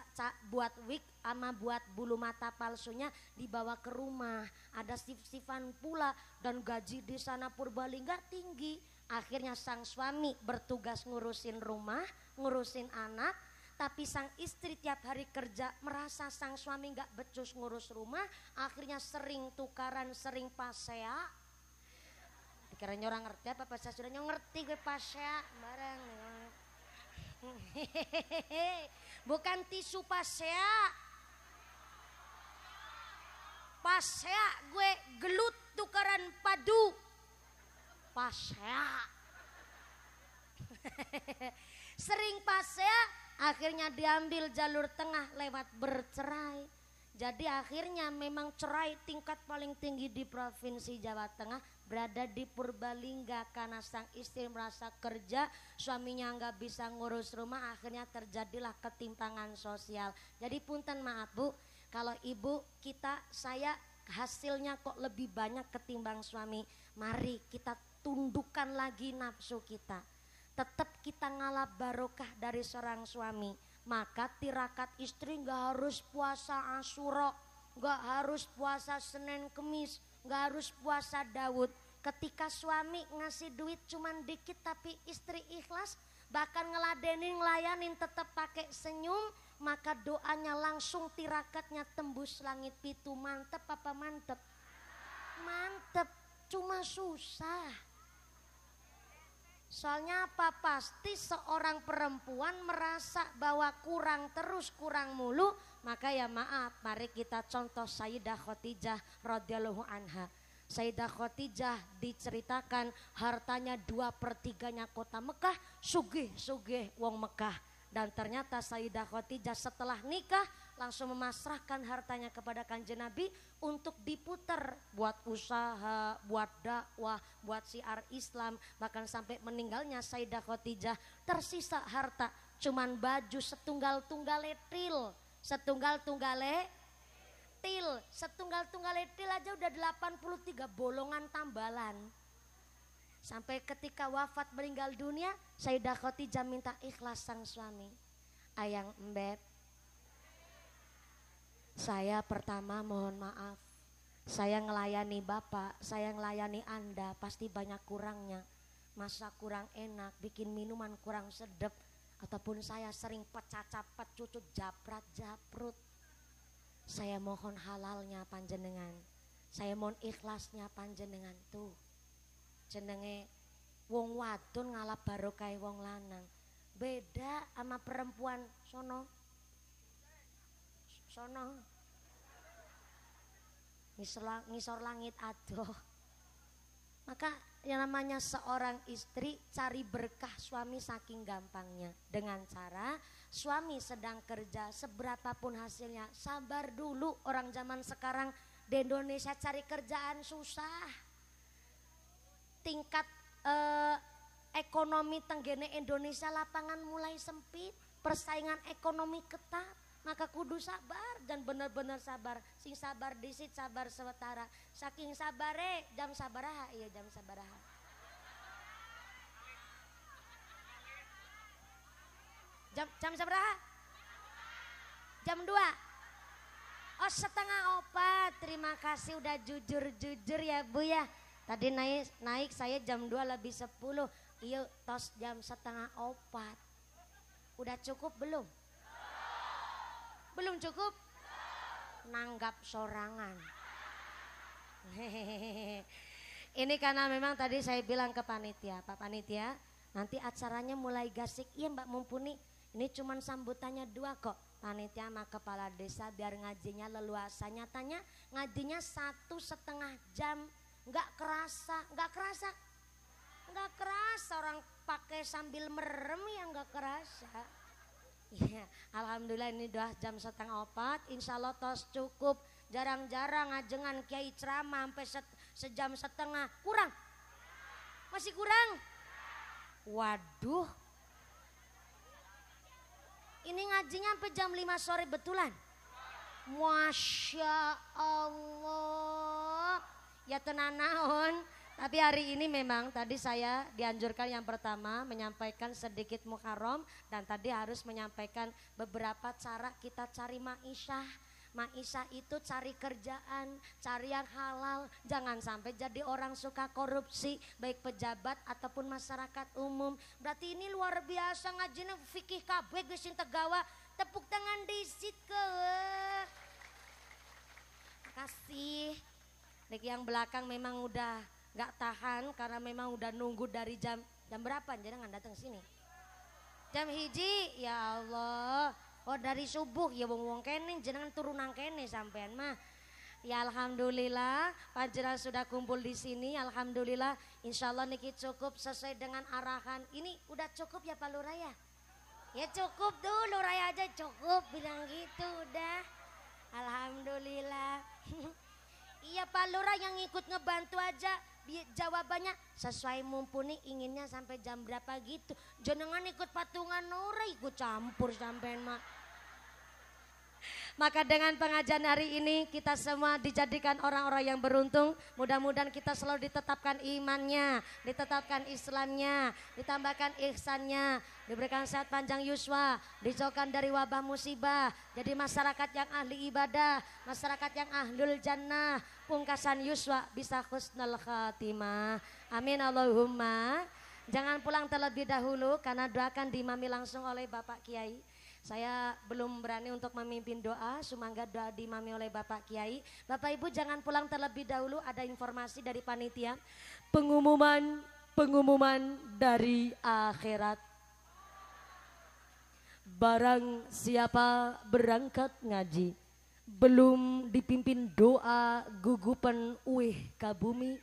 buat wig sama buat bulu mata palsunya dibawa ke rumah. Ada sif-sifan pula dan gaji di sana Purbalingga tinggi. Akhirnya sang suami bertugas ngurusin rumah, ngurusin anak. Tapi sang istri tiap hari kerja merasa sang suami gak becus ngurus rumah. Akhirnya sering tukaran, sering pasea. Dikiranya orang ngerti apa pas sudah ngerti gue pasea bareng. Bukan tisu pasea. Pasea gue gelut tukaran padu. Pasea. Sering pasea, akhirnya diambil jalur tengah lewat bercerai. Jadi akhirnya memang cerai tingkat paling tinggi di Provinsi Jawa Tengah berada di Purbalingga. Karena sang istri merasa kerja, suaminya nggak bisa ngurus rumah, akhirnya terjadilah ketimpangan sosial. Jadi punten maaf Bu, kalau ibu saya hasilnya kok lebih banyak ketimbang suami. Mari kita tundukkan lagi nafsu kita. Tetap kita ngalap barokah dari seorang suami. Maka tirakat istri gak harus puasa Asyura, gak harus puasa Senin Kemis, gak harus puasa Daud. Ketika suami ngasih duit cuman dikit tapi istri ikhlas, bahkan ngeladenin, ngelayanin tetap pakai senyum, maka doanya langsung tirakatnya tembus langit pitu. Mantep apa mantep? Mantep, cuma susah. Soalnya apa? Pasti seorang perempuan merasa bahwa kurang terus, kurang mulu. Maka ya maaf, mari kita contoh Sayyidah Khadijah radhiyallahu anha. Sayyidah Khadijah diceritakan hartanya 2/3 kota Mekah, sugih wong Mekah. Dan ternyata Sayyidah Khadijah setelah nikah langsung memasrahkan hartanya kepada Kanjeng Nabi untuk diputar buat usaha, buat dakwah, buat syiar Islam. Bahkan sampai meninggalnya Sayyidah Khadijah tersisa harta cuman baju setunggal-tunggale til. Setunggal-tunggale til aja udah 83 bolongan tambalan. Sampai ketika wafat meninggal dunia, Sayyidah Khadijah minta ikhlas sang suami. Ayang embeb, saya pertama mohon maaf. Saya ngelayani bapak, saya ngelayani anda pasti banyak kurangnya. Masak kurang enak, bikin minuman kurang sedap. Ataupun saya sering pecah-capet, cucut, japrat-japrut. Saya mohon halalnya panjenengan. Saya mohon ikhlasnya panjenengan tuh. Jenenge wong wadon ngalap barokah wong lanang. Beda sama perempuan sono. Ngisor langit adoh. Maka yang namanya seorang istri cari berkah suami saking gampangnya. Dengan cara suami sedang kerja seberapapun hasilnya, sabar dulu. Orang zaman sekarang di Indonesia cari kerjaan susah. Tingkat ekonomi tenggene Indonesia lapangan mulai sempit, persaingan ekonomi ketat, maka kudu sabar dan benar-benar sabar. Sing sabar disit sabar sewetara, saking sabare jam sabaraha, iya jam sabaraha. Jam sabaraha? Jam 2. Oh 3:30. Terima kasih udah jujur ya Bu ya. Tadi naik saya jam 2 lebih 10. Iya tos jam 3:30. Udah cukup belum? Belum cukup? Nanggap sorangan. Ini karena memang tadi saya bilang ke panitia, Pak Panitia, nanti acaranya mulai gasik. Iya Mbak Mumpuni, ini cuman sambutannya 2 kok. Panitia sama kepala desa biar ngajinya leluasa. Nyatanya ngajinya 1,5 jam. Nggak kerasa orang pakai sambil merem ya nggak kerasa. Ya, alhamdulillah ini udah jam 3:30. Insya Allah tos cukup. Jarang-jarang ngajengan kiai ceramah sampai sejam setengah. Kurang? Masih kurang? Waduh. Ini ngajinya sampai jam 5 sore betulan. Masya Allah. Ya tenan naon, tapi hari ini memang tadi saya dianjurkan yang pertama menyampaikan sedikit muharram dan tadi harus menyampaikan beberapa cara kita cari ma'isyah. Ma'isyah itu cari kerjaan, cari yang halal, jangan sampai jadi orang suka korupsi baik pejabat ataupun masyarakat umum. Berarti ini luar biasa ngajina fikih kabeh geus tegawa, tepuk tangan disit ke. Makasih. Dek yang belakang memang udah gak tahan karena memang udah nunggu dari jam berapa jangan datang sini. Jam 1 ya Allah. Oh dari subuh ya wong kene jenengan turunan kene sampean mah. Ya alhamdulillah panjenengan sudah kumpul di sini. Alhamdulillah insyaallah niki cukup sesuai dengan arahan. Ini udah cukup ya Pak Lurah ya? Ya cukup dulu Lurah aja cukup bilang gitu udah. Alhamdulillah. Iya Pak Lurah yang ikut ngebantu aja jawabannya sesuai Mumpuni inginnya sampai jam berapa gitu. Jenengan ikut patungan ora ikut campur sampean mak. Maka dengan pengajian hari ini kita semua dijadikan orang-orang yang beruntung. Mudah-mudahan kita selalu ditetapkan imannya, ditetapkan Islamnya, ditambahkan ihsannya, diberikan sehat panjang yuswa, dijauhkan dari wabah musibah. Jadi masyarakat yang ahli ibadah, masyarakat yang ahlul jannah, pungkasan yuswa bisa husnul khatimah. Amin Allahumma. Jangan pulang terlebih dahulu karena doa akan diimami langsung oleh Bapak Kiai. Saya belum berani untuk memimpin doa, sumangga doa diimami oleh Bapak Kiai. Bapak Ibu jangan pulang terlebih dahulu, ada informasi dari panitia. Pengumuman dari akhirat. Barang siapa berangkat ngaji, belum dipimpin doa gugupan uih ka bumi,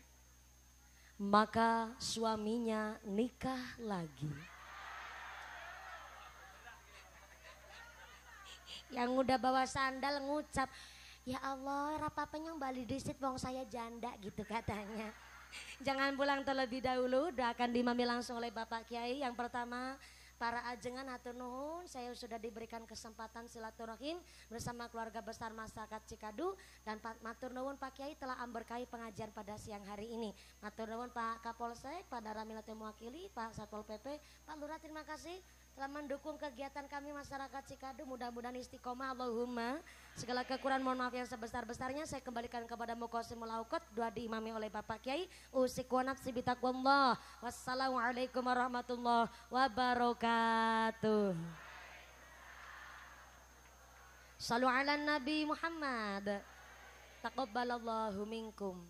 maka suaminya nikah lagi. Yang udah bawa sandal ngucap, ya Allah rapapanya bali disit wong saya janda gitu katanya. Jangan pulang terlebih dahulu, doakan diimami langsung oleh Bapak Kiai. Yang pertama, para ajengan hatur nuhun, saya sudah diberikan kesempatan silaturahim bersama keluarga besar masyarakat Cikadu, dan matur nuwun Pak Kiai telah amberkahi pengajian pada siang hari ini. Matur nuwun Pak Kapolsek, Pak Daramilati mewakili, Pak Satpol PP, Pak Lurah terima kasih telah mendukung kegiatan kami masyarakat Cikadu. Mudah-mudahan istiqomah Allahumma. Segala kekurangan mohon maaf yang sebesar-besarnya saya kembalikan kepada Muqasimul Auqat. Doa diimami oleh Bapak Kiai. Usiku wa nafsi bitaqwallah. Wassalamualaikum warahmatullahi wabarakatuh. Shallu ala Nabi Muhammad. Taqabbalallahu minkum.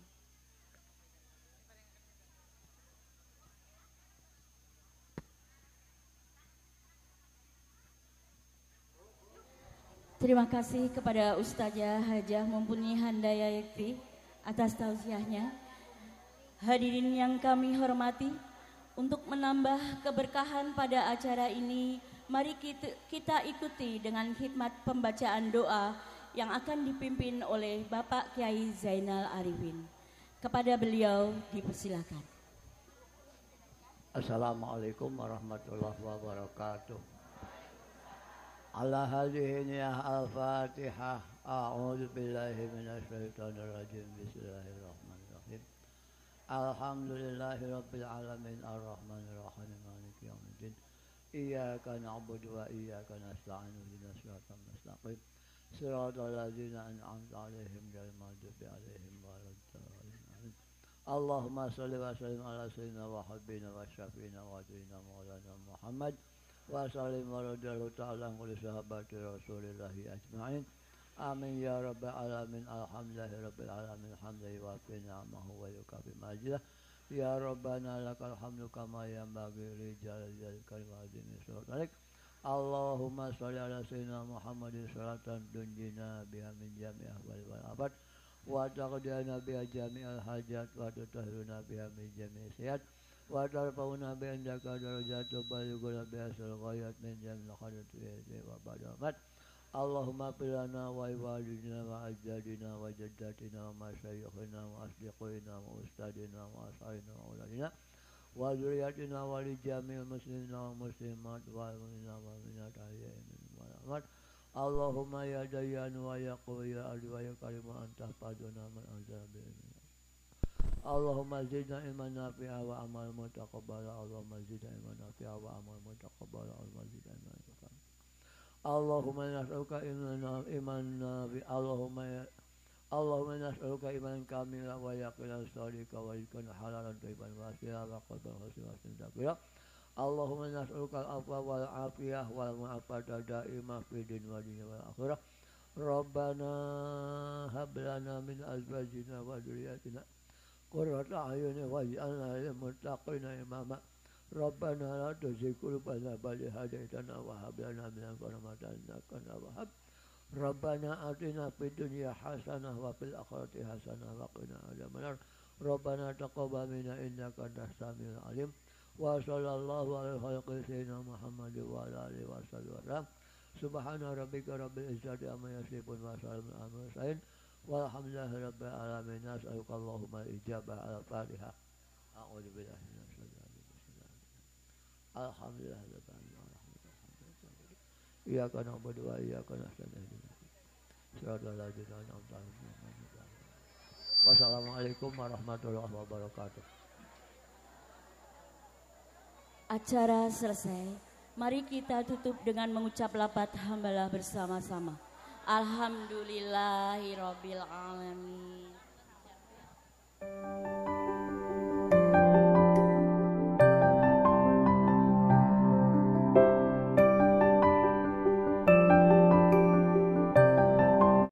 Terima kasih kepada Ustazah Hajah Mumpuni Handaya Yakti atas tausiahnya. Hadirin yang kami hormati, untuk menambah keberkahan pada acara ini, mari kita ikuti dengan khidmat pembacaan doa yang akan dipimpin oleh Bapak Kiai Zainal Arifin. Kepada beliau dipersilakan. Assalamualaikum warahmatullahi wabarakatuh. Ala hadhihi niyah al-fatihah. A'udzu billahi minasyaitonir rajim. Bismillahirrahmanirrahim. Alhamdulillahi rabbil alamin arrahmanir rahim maliki yaumiddin. Iyyaka na'budu wa iyyaka nasta'in ihdinas siratal mustaqim. Shiratal ladzina an'amta 'alaihim ghairil maghdubi 'alaihim waladdallin. Allahumma shalli wa sallim ala sayyidina wa habibina wa syafiina wa sayyidina maulana Muhammad wa sallim wa radhiyallahu ta'ala an sahabati Rasulillahi ajma'in. Amin ya rabbal alamin. Alhamdulillahi rabbil alamin. Hamdan wa fi ni'amahu wa yukafi majidah. Ya rabbana lakal hamdu kama yanbaghi li jalali kalimati sultanik. Allahumma shalli ala sayyidina Muhammadin salatan tunjina biha min jami'i ahwali wal afat wa taqdina biha jami'al hajat wa tutahhiruna biha min jami'i sayyi'at wa tarfa'una bi indaka darajatu balighuna bi asal ghayat min jamil khairat wa barakat. Allahumma pilana wa walidina wa ajdadina wa jaddatina wa masyayikhina wa asdiqina wa ustadina wa asharina wa uladina wa dzurriyyatina wa li jami'il muslimina wa muslimat wa mu'minina wa mu'minat ahya'i. Allahumma ya dayyan wa ya qawi ya ali wa ya karim anta faduna man anzala bi. Allahumma zidna ilman nafi'a wa amal mutaqabbala. Allahumma zidna ilman nafi'a wa amal mutaqabbala. Allahumma zidna ilman nafi'a. Allahumma nas'aluka iman nafi'. Allahumma nas'aluka iman kamila wa yaqinan shadiqa wa rizqan halalan thayyiban wasi'a wa qalban khashi'an. Allahumma nas'aluka al-afwa wal afiyah wal mu'afata da'imah fid din wa dunya wal akhirah. Rabbana hab lana min azwajina wa dhurriyyatina qurrata a'yunin waj'alna lil muttaqina imama. Rabbana la tuzigh qulubana ba'da idh hadaytana wa hab lana min ladunka rahmatan innaka antal wahhab. Rabbana atina fid dunya hasanah wa fil akhirati hasanah wa qina adzabannar. Rabbana taqabbal minna innaka antas samiul alim. Wa sallallahu alaihi wa sayyidina Muhammad wa ala alihi wa sallam. Subhana rabbika rabbil izzati amma yasifun wa salamun alal mursalin. Walhamdulillahi rabbil alamin. Nas'aluka Allahumma ijabah al-Fatihah. A'udzu billahi minasyaitonir rajim. Alhamdulillahi rabbil alamin. Iyyaka na'budu wa iyyaka nasta'in. Shiratal ladzina an'amta 'alaihim. Wassalamualaikum warahmatullahi wabarakatuh. Acara selesai. Mari kita tutup dengan mengucap lafaz hamdalah bersama-sama. Alhamdulillahirabbil alamin.